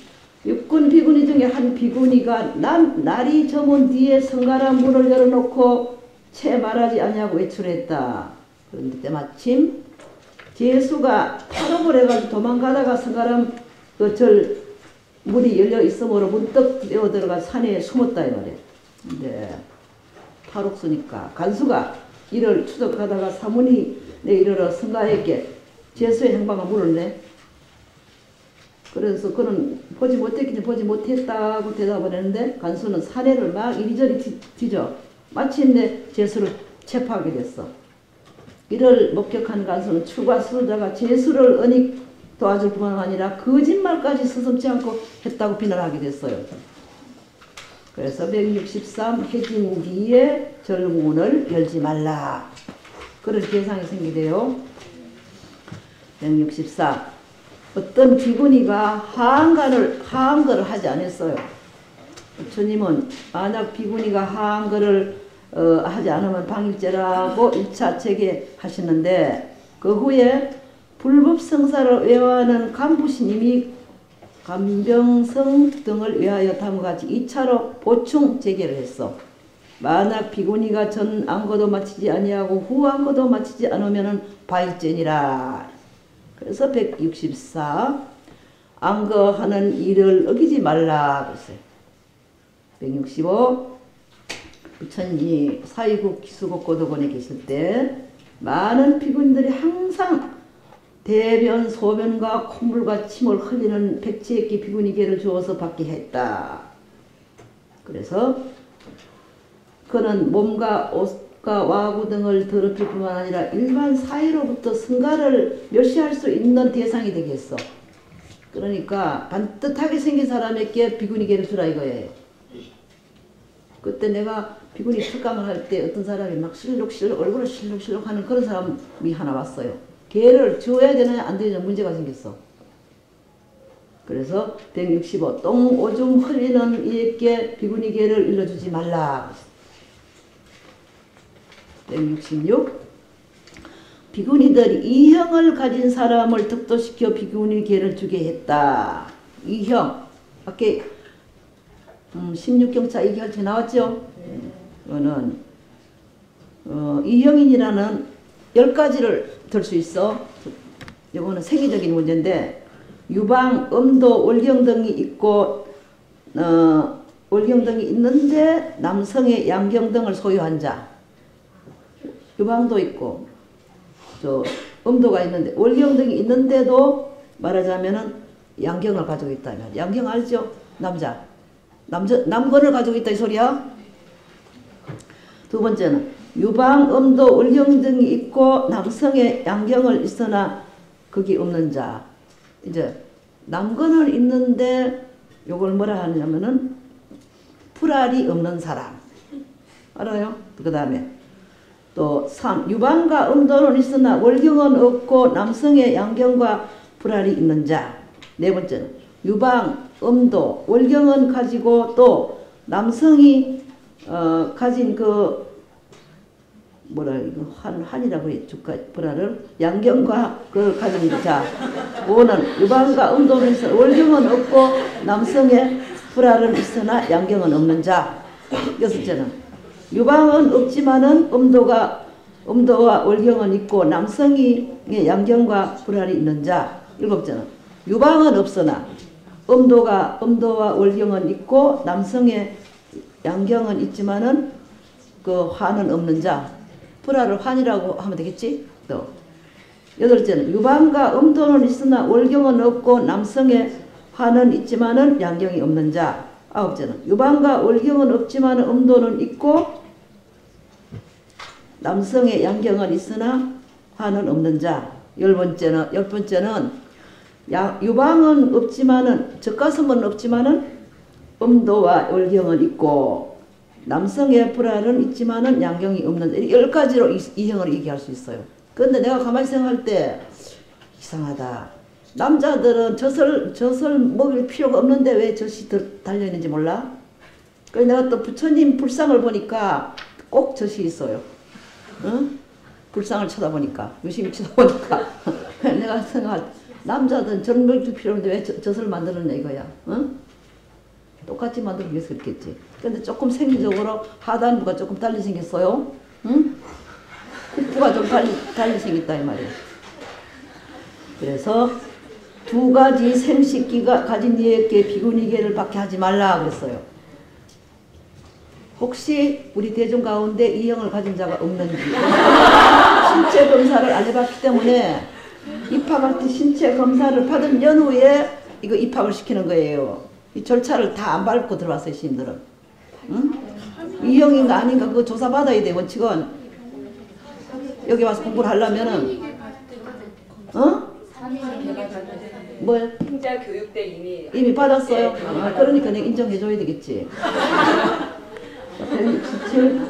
육군 비구니 중에 한 비구니가 날이 저문 뒤에 성가람 문을 열어놓고 채 말하지 아니하고 외출했다. 그런데 때마침 제수가 탈옥을 해가지고 도망가다가 성가람 그 절 문이 열려 있으므로 문득 뛰어 들어가 산에 숨었다 이 말이야. 근데 탈옥수니까 간수가 이를 추적하다가 사문에 이르러 성가에게 제수의 행방을 물었네. 그래서 그는 보지 못했다고 대답을 했는데 간수는 사내를 막 이리저리 뒤져 마침내 제수를 체포하게 됐어. 이를 목격한 간수는 추가 수자가 제수를 은닉 도와줄 뿐만 아니라 거짓말까지 서슴지 않고 했다고 비난하게 됐어요. 그래서 163 해진 뒤에 절문을 열지 말라. 그런 계상이 생기대요. 164 어떤 비구니가 하한거를 하지 않았어요. 주님은 만약 비구니가 하한거를 하지 않으면 방일죄라고 1차 제기하시는데 그 후에 불법 성사를 외워하는 간부스님이 간병성 등을 위하여 다음과 같이 2차로 보충 제기를 했어. 만약 비구니가 전 안거도 마치지 아니하고 후 안거도 마치지 않으면 바일죄니라. 그래서 164 안거하는 일을 어기지 말라 그랬어요. 165 부처님이 사이국 기수곡고도원에 계실 때 많은 비구니들이 항상 대변, 소변과 콧물과 침을 흘리는 백지액기 비구니계를 주어서 받게 했다. 그래서 그는 몸과 옷과 와구 등을 더럽힐 뿐만 아니라 일반 사회로부터 승가를 멸시할 수 있는 대상이 되겠어. 그러니까 반듯하게 생긴 사람에게 비구니계를 주라 이거예요. 그때 내가 비구니 특강을 할 때 어떤 사람이 막 실룩실룩 얼굴을 실룩실룩 하는 그런 사람이 하나 왔어요. 개를 줘야 되느냐 안 되느냐 문제가 생겼어. 그래서 165 똥 오줌 흘리는 이에게 비구니 개를 일러주지 말라. 166 비구니들이 이형을 가진 사람을 득도시켜 비구니 개를 주게 했다. 이형 밖에 16경차 얘기할 때 나왔죠. 이거는 이형인이라는 10가지를 들 수 있어. 이거는 생리적인 문제인데 유방, 음도, 월경 등이 있고 월경 등이 있는데 남성의 양경 등을 소유한 자. 유방도 있고 저 음도가 있는데 월경 등이 있는데도 말하자면은 양경을 가지고 있다. 양경 알죠? 남건을 가지고 있다 이 소리야. 두 번째는 유방, 음도, 월경 등이 있고 남성의 양경을 있으나 그게 없는 자. 이제 남건은 있는데 요걸 뭐라 하냐면은 불알이 없는 사람. 알아요? 그 다음에 또 3. 유방과 음도는 있으나 월경은 없고 남성의 양경과 불알이 있는 자. 네 번째는 유방, 음도, 월경은 가지고 또 남성이 가진 그 뭐라 이거 환이라고 해 주가 불화를 양경과 그 가진 자 5는 유방과 음도는 있어 월경은 없고 남성의 불화는 있으나 양경은 없는 자. 6째는 유방은 없지만은 음도와 월경은 있고 남성의 양경과 불화이 있는 자. 7째는 유방은 없으나 음도와 월경은 있고 남성의 양경은 있지만은 그 화는 없는 자. 불화를 환이라고 하면 되겠지? 또 8째는 유방과 음도는 있으나 월경은 없고 남성의 화는 있지만은 양경이 없는 자. 9째는 유방과 월경은 없지만 음도는 있고 남성의 양경은 있으나 화는 없는 자. 10번째는 유방은 없지만은 젖가슴은 없지만은 음도와 월경은 있고 남성의 불화는 있지만은 양경이 없는 자. 10가지로 이형을 얘기할 수 있어요. 그런데 내가 가만히 생각할 때 이상하다. 남자들은 젖을 먹일 필요가 없는데 왜 젖이 달려있는지 몰라? 그래서 내가 또 부처님 불상을 보니까 꼭 젖이 있어요. 응? 불상을 쳐다보니까 유심히 쳐다보니까 내가 생각할 때 남자들은 젖 먹일 필요 없는데 왜 젖을 만드느냐 이거야. 응? 똑같이 만들기 위해서 그렇겠지. 근데 조금 생리적으로 하단부가 조금 달리 생겼어요. 응? 국부가 좀 달리 생겼다 이 말이야. 그래서 2가지 생식기가 가진 이에게 비구니계를 받게 하지 말라 그랬어요. 혹시 우리 대중 가운데 이형을 가진 자가 없는지 신체 검사를 안 해봤기 때문에 입학할 때 신체 검사를 받은 연후에 이거 입학을 시키는 거예요. 이 절차를 다 안 밟고 들어왔어요 시인들은. 응? 이형인가 아닌가 그거 조사받아야 돼. 원칙은 여기 와서 공부를 하려면은 뭐야? 행자 교육 때 이미 받았어요? 네, 아, 그러니까 내가 인정해줘야 되겠지. 167.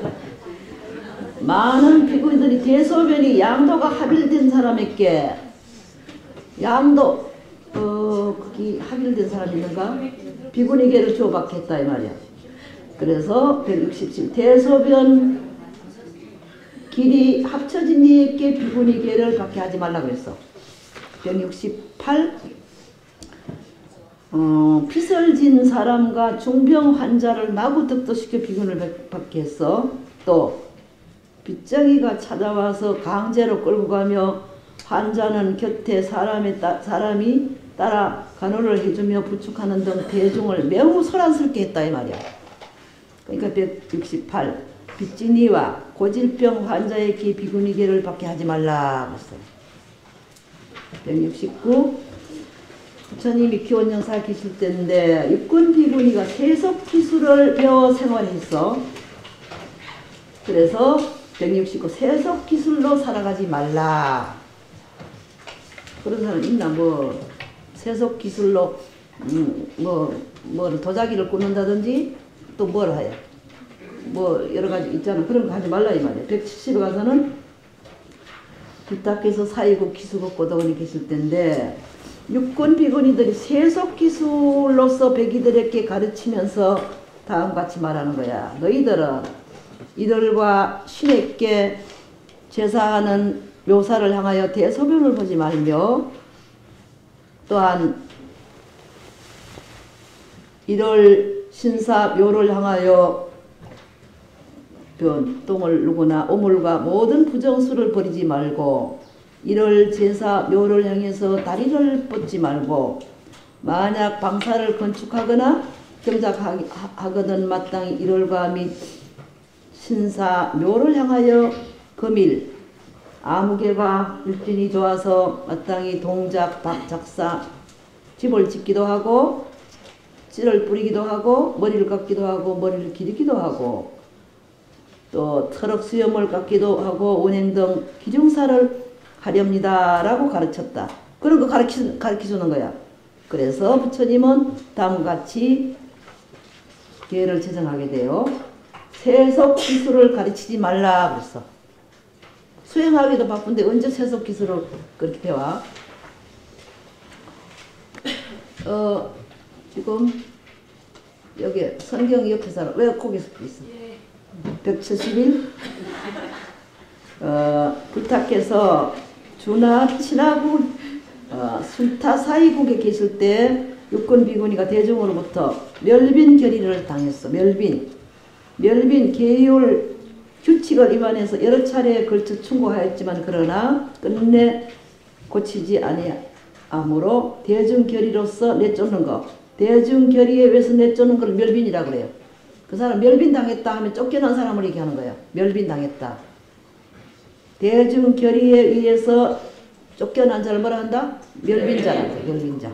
많은 피고인들이 대소변이 양도가 합일된 사람에게 양도 그게 합일된 사람 있는가? 비구니계를 주어받겠다 이 말이야. 그래서 167 대소변 길이 합쳐진 이에게 비구니계를 받게 하지 말라 그랬어. 168 피설진 사람과 중병 환자를 마구 득도시켜 비군을 받게 했어. 또 빚쟁이가 찾아와서 강제로 끌고 가며 환자는 곁에 사람이 따라 간호를 해주며 부축하는 등 대중을 매우 소란스럽게 했다 이 말이야. 그러니까 168 빚쟁이와 고질병 환자에게 비구니계를 받게 하지 말라 그랬어요. 169 부처님이 기원영사 계실 때인데 육군 비구니가 세속기술을 배워 생활했어. 그래서 169 세속기술로 살아가지 말라. 그런 사람 있나? 뭐 세속기술로 뭐 도자기를 꽂는다든지 또 뭘 해요? 뭐 여러가지 있잖아. 그런 거 하지 말라 이 말이야. 170에 가서는 부탁해서 사이국 기수국 고도원이 계실 텐데 육군 비구니들이 세속기술로서 백이들에게 가르치면서 다음같이 말하는 거야. 너희들은 이들과 신에게 제사하는 묘사를 향하여 대소변을 보지 말며 또한 이를 신사 묘를 향하여 똥을 누구나 오물과 모든 부정수를 버리지 말고 이를 제사 묘를 향해서 다리를 뻗지 말고 만약 방사를 건축하거나 경작하거든 마땅히 일월과 및 신사 묘를 향하여 금일 아무개가 일진이 좋아서 마땅히 동작 작사 집을 짓기도 하고 씨를 뿌리기도 하고 머리를 깎기도 하고 머리를 기르기도 하고 또 터럭 수염을 깎기도 하고 운행 등 기중사를 하렵니다 라고 가르쳤다. 그런 거 가르쳐주는 거야. 그래서 부처님은 다음같이 계를 제정하게 돼요. 세속기술을 가르치지 말라 그랬어. 수행하기도 바쁜데 언제 세속기술을 그렇게 배워? 지금 여기 성경 옆에 사람 왜 거기서 있어? 171 부탁해서 주나 친하고 순타 사이국에 계실 때 육군 비군이가 대중으로부터 멸빈 결의를 당했어. 멸빈 계율 규칙을 위반해서 여러 차례에 걸쳐 충고하였지만 그러나 끝내 고치지 아니하므로 대중결의로서 내쫓는 것. 대중결의에 의해서 내쫓는 걸 멸빈이라고 그래요. 그 사람 멸빈 당했다 하면 쫓겨난 사람을 얘기하는 거예요. 멸빈 당했다. 대중결의에 의해서 쫓겨난 자를 뭐라 한다? 멸빈자라고 해요. 멸빈자.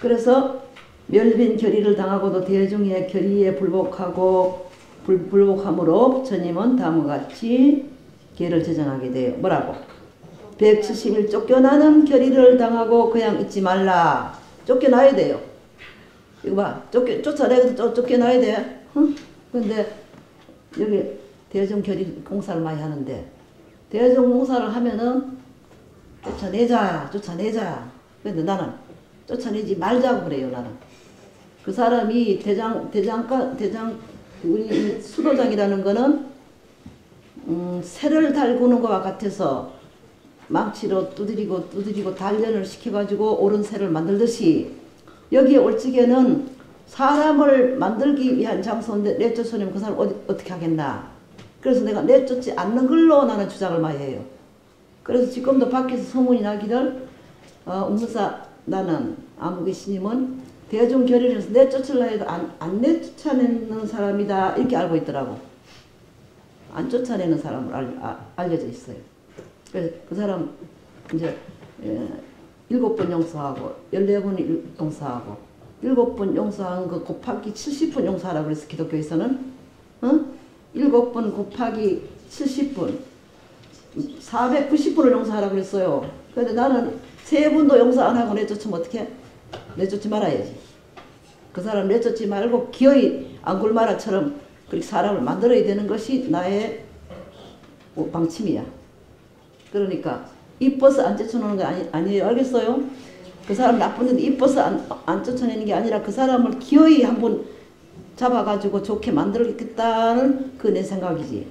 그래서 멸빈 결의를 당하고도 대중의 결의에 불복함으로 부처님은 다음과 같이 계를 제정하게 돼요. 뭐라고? 171 쫓겨나는 결의를 당하고 그냥 있지 말라. 쫓겨나야 돼요. 이거 봐. 쫓아내도 쫓겨나야 돼. 응? 근데 여기 대중 결의 공사를 많이 하는데 대중 공사를 하면은 쫓아내자. 근데 나는 쫓아내지 말자고 그래요. 나는. 그 사람이 우리 수도장이라는 거는 새를 달구는 것과 같아서 망치로 두드리고 단련을 시켜가지고 옳은 새를 만들듯이 여기에 올 적에는 사람을 만들기 위한 장소인데 내쫓으면 그 사람 어떻게 하겠나. 그래서 내가 내쫓지 않는 걸로 나는 주장을 많이 해요. 그래서 지금도 밖에서 소문이 나기를 음무사 나는 아무개 스님은 대중 결의에서 내쫓으려 해도 안 내쫓아내는 사람이다 이렇게 알고 있더라고. 안 쫓아내는 사람을 알려져 있어요. 그래서 그 사람 이제 7번 용서하고 14번 용서하고 7번 용서한 거 곱하기 70번 용서하라고 그래서 기독교에서는 7번 곱하기 70번 490번을 용서하라고 그랬어요. 그런데 나는 3번도 용서 안 하고 내쫓으면 어떻게? 내쫓지 말아야지. 그 사람 내쫓지 말고 기어이 앙굴마라처럼 그렇게 사람을 만들어야 되는 것이 나의 방침이야. 그러니까 이뻐서 안 쫓아내는 거 아니에요. 알겠어요? 그 사람 나쁜데 이뻐서 안 쫓아내는 게 아니라 그 사람을 기어이 한번 잡아가지고 좋게 만들겠다는 그 내 생각이지.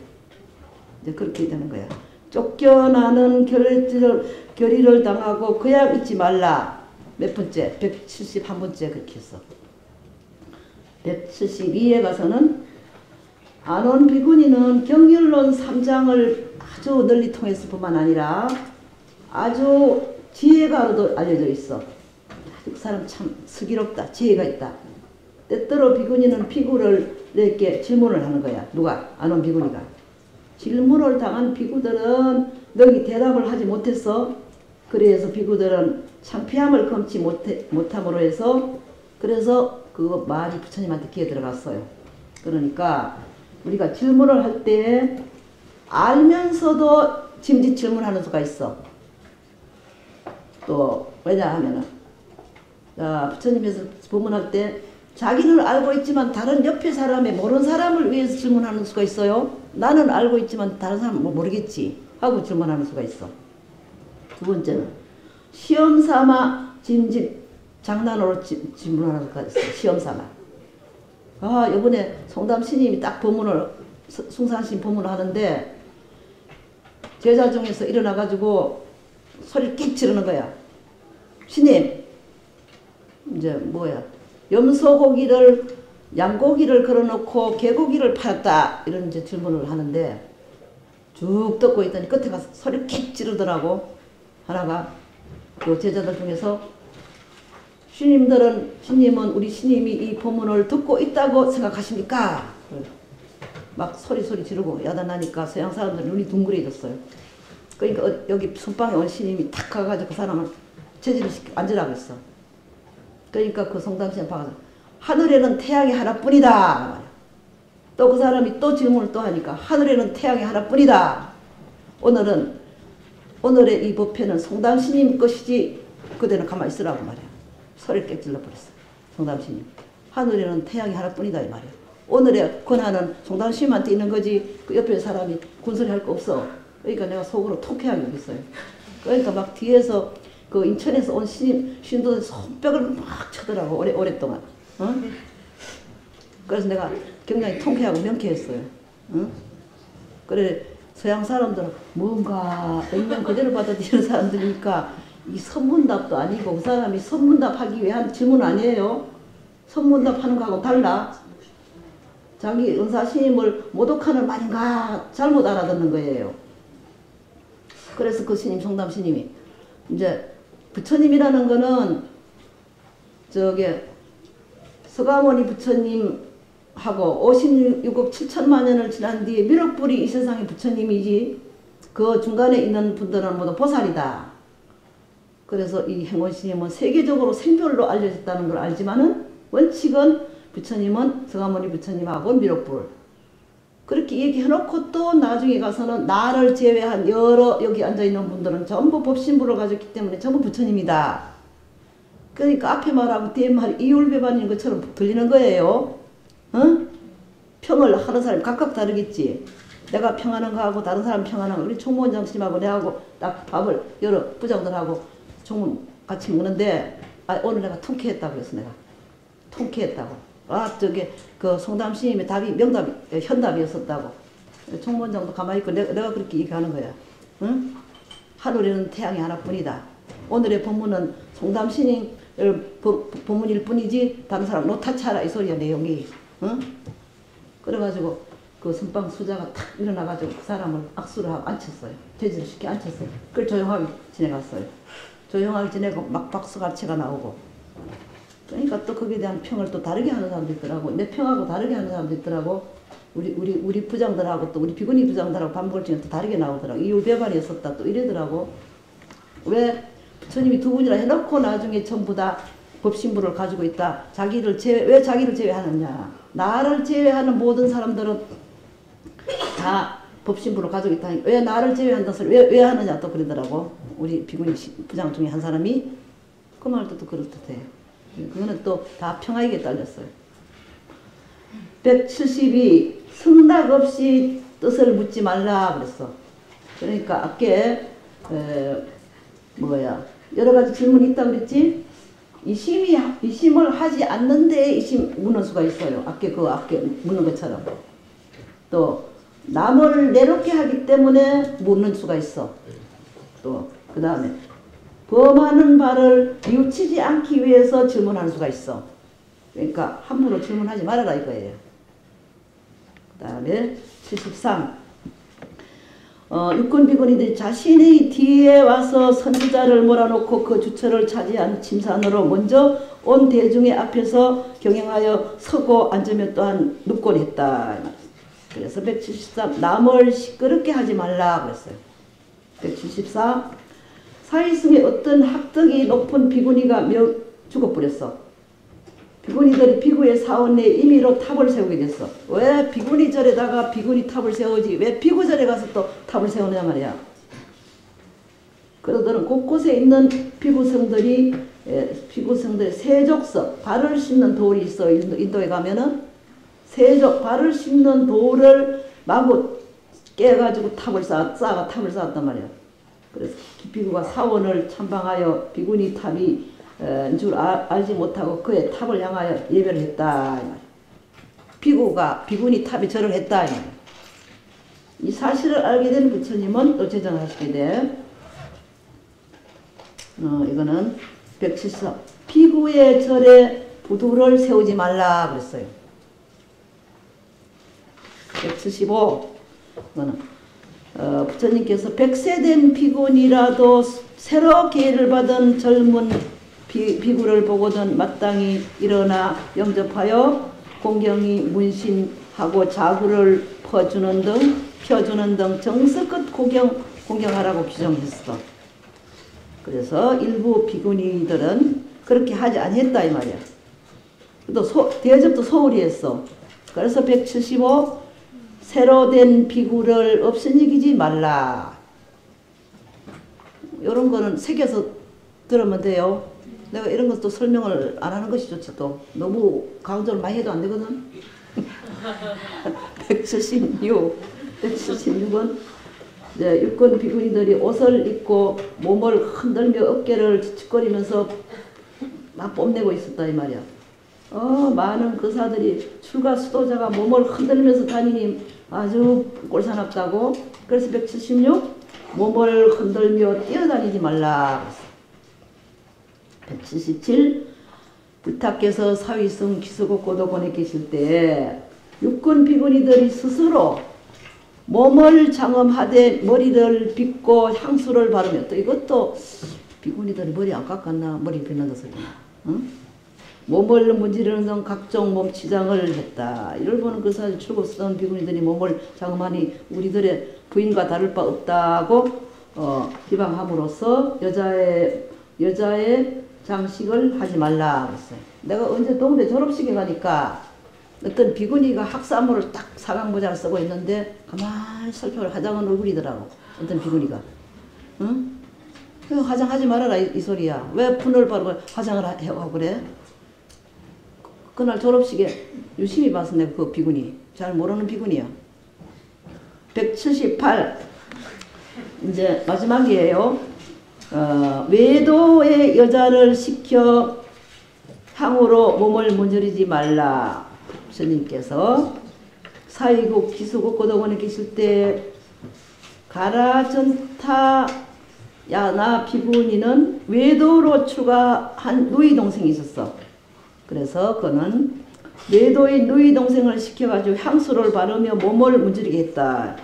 이제 그렇게 되는 거야. 쫓겨나는 결의를 당하고 그냥 있지 말라. 몇 번째? 171번째 그렇게 했어. 172에 가서는 안원 비구니는 경륜론 3장을 아주 널리 통했을 뿐만 아니라 아주 지혜가로도 알려져 있어. 그 사람 참 슬기롭다. 지혜가 있다. 때때로 비구니는 비구를 이렇게 질문을 하는 거야. 누가? 안원 비구니가. 질문을 당한 비구들은 너희 대답을 하지 못했어. 그래서 비구들은 창피함을 금치 못함으로 해서 그래서 그 말이 부처님한테 귀에 들어갔어요. 그러니까 우리가 질문을 할 때 알면서도 짐짓 질문하는 수가 있어. 또 왜냐하면은 부처님께서 법문할 때 자기는 알고 있지만 다른 옆에 사람의 모르는 사람을 위해서 질문하는 수가 있어요. 나는 알고 있지만 다른 사람은 모르겠지 하고 질문하는 수가 있어. 두 번째는 시험 삼아 짐짓 장난으로 질문하는 수가 있어. 시험 삼아. 이번에 송담 스님이 딱 법문을 숭산심 법문을 하는데 제자 중에서 일어나가지고 소리를 끽 지르는 거야. 스님 이제 뭐야 양고기를 걸어놓고 개고기를 팔았다 이런 이제 질문을 하는데 쭉 듣고 있더니 끝에 가서 소리를 킥 지르더라고. 하나가 그 제자들 중에서 스님은 우리 스님이 이 법문을 듣고 있다고 생각하십니까? 막 소리 지르고 야단나니까 서양 사람들 눈이 둥그레졌어요. 그러니까 여기 선방에 온 스님이 탁 가가지고 그 사람을 체질을 앉으라고 했어. 그러니까 그 송담스님 봐서 하늘에는 태양이 하나뿐이다. 또 그 사람이 또 질문을 또 하니까 하늘에는 태양이 하나뿐이다. 오늘의 이 법회는 송담스님 것이지 그대는 가만히 있으라고 말이야. 소리를 깨질러 버렸어. 송담스님. 하늘에는 태양이 하나뿐이다 이 말이야. 오늘의 권한은 송담스님한테 있는 거지 그 옆에 사람이 군소리 할 거 없어. 그러니까 내가 속으로 통쾌하게 여겼어요. 그러니까 막 뒤에서 그 인천에서 온 신도들 손뼉을 막 쳐더라고 오랫동안. 어? 그래서 내가 굉장히 통쾌하고 명쾌했어요. 어? 그래 서양 사람들은 뭔가 액면 그대로 받아들이는 사람들이니까 이 선문답도 아니고 그 사람이 선문답하기 위한 질문 아니에요. 선문답하는 거하고 달라. 자기 은사스님을 모독하는 말인가 잘못 알아듣는 거예요. 그래서 그 스님 성담스님이 이제 부처님이라는 거는 저기 서가모니 부처님하고 56억 7천만 년을 지난 뒤에 미륵불이 이 세상의 부처님이지 그 중간에 있는 분들은 모두 보살이다. 그래서 이 행원스님은 세계적으로 생별로 알려졌다는 걸 알지만은 원칙은 부처님은 서가모니 부처님하고 미륵불 그렇게 얘기해놓고 또 나중에 가서는 나를 제외한 여러 여기 앉아있는 분들은 전부 법신부를 가졌기 때문에 전부 부처님이다. 그러니까 앞에 말하고 뒤에 말 이율배반인 것처럼 들리는 거예요. 어? 평을 하는 사람이 각각 다르겠지. 내가 평하는 거하고 다른 사람 평하는 거 우리 총무원장 스님하고 내하고 딱 밥을 여러 부장들하고 총무 같이 먹는데 오늘 내가 통쾌했다고 그랬어. 내가 통쾌했다고. 저게 그 송담 스님의 답이 명답이 현답이었었다고. 총무원장도 가만히 있고 내가 그렇게 얘기하는 거야. 응? 하늘에는 태양이 하나뿐이다. 오늘의 본문은 송담 스님 본문일 뿐이지 다른 사람 노타차라 이 소리야 내용이. 응? 그래가지고 그 선방 수자가 탁 일어나가지고 그 사람을 악수를 하고 앉혔어요. 퇴진을 시켜 앉혔어요. 그걸 조용하게 지내갔어요. 조용하게 지내고 막 박수갈채가 나오고. 그러니까 또 거기에 대한 평을 또 다르게 하는 사람도 있더라고. 내 평하고 다르게 하는 사람도 있더라고. 우리 부장들하고 또 우리 비구니 부장들하고 반복을 지면 또 다르게 나오더라고. 이율배반이었었다 또 이러더라고. 왜 부처님이 두 분이라 해놓고 나중에 전부 다 법신부를 가지고 있다. 왜 자기를 제외하느냐. 나를 제외하는 모든 사람들은 다 법신부를 가지고 있다. 왜 나를 제외한다는 소리 왜 하느냐 또 그러더라고. 우리 비구니 부장 중에 한 사람이 그 말도 또 그렇듯해요. 그거는 또 다 평화에게 딸렸어요. 172 승낙 없이 뜻을 묻지 말라 그랬어. 그러니까 앞에 여러 가지 질문이 있다고 그랬지. 이 심을 하지 않는데 이 심 묻는 수가 있어요. 앞에 묻는 것처럼. 또 남을 내롭게 하기 때문에 묻는 수가 있어. 또 그 다음에 범하는 바를 뉘우치지 않기 위해서 질문하는 수가 있어. 그러니까 함부로 질문하지 말아라 이거예요. 그 다음에 73 육군 비군이들이 자신의 뒤에 와서 선지자를 몰아놓고 그 주처를 차지한 침산으로 먼저 온 대중의 앞에서 경영하여 서고 앉으며 또한 눕곤 했다. 그래서 173 남을 시끄럽게 하지 말라 그랬어요. 174 사이승의 어떤 학덕이 높은 비구니가 죽어버렸어. 비구니들이 비구의 사원에 임의로 탑을 세우게 됐어. 왜 비구니절에다가 비구니 탑을 세우지? 왜 비구절에 가서 또 탑을 세우냐 말이야. 그러더니 곳곳에 있는 비구성들의 세족석, 발을 씻는 돌이 있어. 인도에 가면은 발을 씻는 돌을 마구 깨가지고 쌓아가 탑을 쌓았단 말이야. 그래서 비구가 사원을 참방하여 비구니 탑이 줄 알지 못하고 그의 탑을 향하여 예배를 했다. 비구니 탑이 절을 했다. 이 사실을 알게 된 부처님은 또 제정을 하시게 돼. 이거는 173 비구의 절에 부두를 세우지 말라 그랬어요. 175 이거는 부처님께서 100세 된 비구니라도 새로 기회를 받은 젊은 비구를 보고는 마땅히 일어나 영접하여 공경이 문신하고 자구를 펴주는 등 정성껏 공경하라고 규정했어. 그래서 일부 비구니들은 그렇게 하지 아니했다 이 말이야. 또 대접도 소홀히 했어. 그래서 175 새로 된 비구를 없애기지 말라. 이런 거는 새겨서 들으면 돼요. 내가 이런 것도 설명을 안 하는 것이 좋지. 또 너무 강조를 많이 해도 안 되거든. 176 176은 이제 육군 비구니들이 옷을 입고 몸을 흔들며 어깨를 지직거리면서 막 뽐내고 있었다 이 말이야. 많은 거사들이 출가 수도자가 몸을 흔들면서 다니니 아주 꼴사납다고. 그래서 176 몸을 흔들며 뛰어다니지 말라. 177 부탁께서 사위성 기수곡고도 권해 계실 때 육군 비구니들이 스스로 몸을 장엄하되 머리를 빗고 향수를 바르며, 또 이것도 비구니들이 머리 안 깎았나 머리 빗는다 소리나. 응? 몸을 문지르는 각종 몸치장을 했다. 이를 보는 그 사실 출고 쓰던 비구니들이 몸을 장엄하니 우리들의 부인과 다를 바 없다고 비방함으로써 여자의 장식을 하지 말라 그랬어요. 내가 언제 동대 졸업식에 가니까 어떤 비구니가 학사모를 딱 사각모자를 쓰고 있는데 가만히 살펴볼 화장은 얼굴이더라고. 어떤 비구니가. 응? 화장하지 말아라 이 소리야. 왜 분을 바르고 화장을 하고 그래? 그날 졸업식에 유심히 봤어 내가 그 비구니. 잘 모르는 비구니야. 178 이제 마지막이에요. 외도의 여자를 시켜 향으로 몸을 문지르지 말라. 스님께서 사위국 기수국 고도원에 계실 때 가라전타 야나 비구니는 외도로 출가한 누이 동생이 있었어. 그래서 그는 외도의 누이 동생을 시켜가지고 향수를 바르며 몸을 문지르게 했다.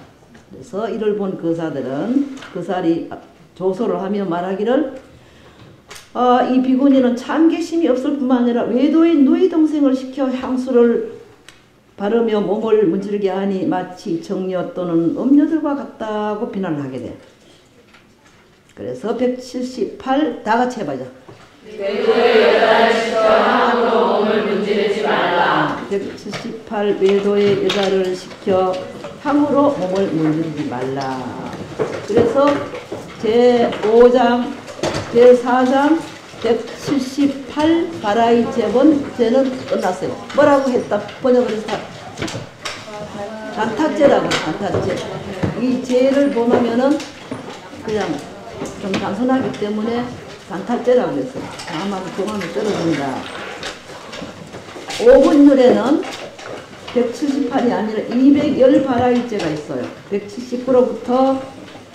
그래서 이를 본 거사들은 거사리 조소를 하며 말하기를 이 비구니는 참계심이 없을 뿐만 아니라 외도의 누이 동생을 시켜 향수를 바르며 몸을 문지르게 하니 마치 정녀 또는 음녀들과 같다고 비난을 하게 돼. 그래서 178 다 같이 해보자. 외도의 여자를 시켜 향으로 몸을 문지르지 말라. 178 외도의 여자를 시켜 향으로 몸을 문지르지 말라. 그래서 제5장 제4장 178 바라이 제는 끝났어요. 뭐라고 했다 번역을 해서 단탁제라고. 단탁제. 이 제를 보면은 그냥 좀 단순하기 때문에 단탁제라고 했어요. 다만 교감이 떨어진다. 5분 율에는 178이 아니라 210 바라이제가 있어요. 179로부터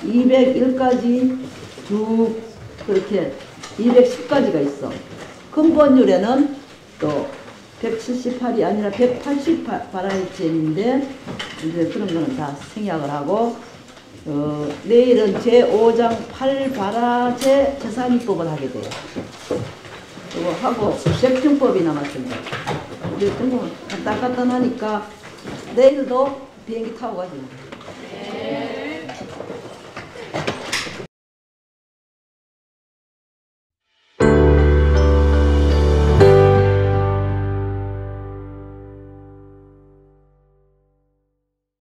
201까지 쭉 그렇게 210까지가 있어. 근본율에는 또 178이 아니라 180 바라이제인데 이제 그런 거는 다 생략을 하고 내일은 제5장 8바라제 재산이법을 하게 돼요. 그거 하고 백중법이 남았습니다. 이제 등록은 간단하니까 내일도 비행기 타고 가지.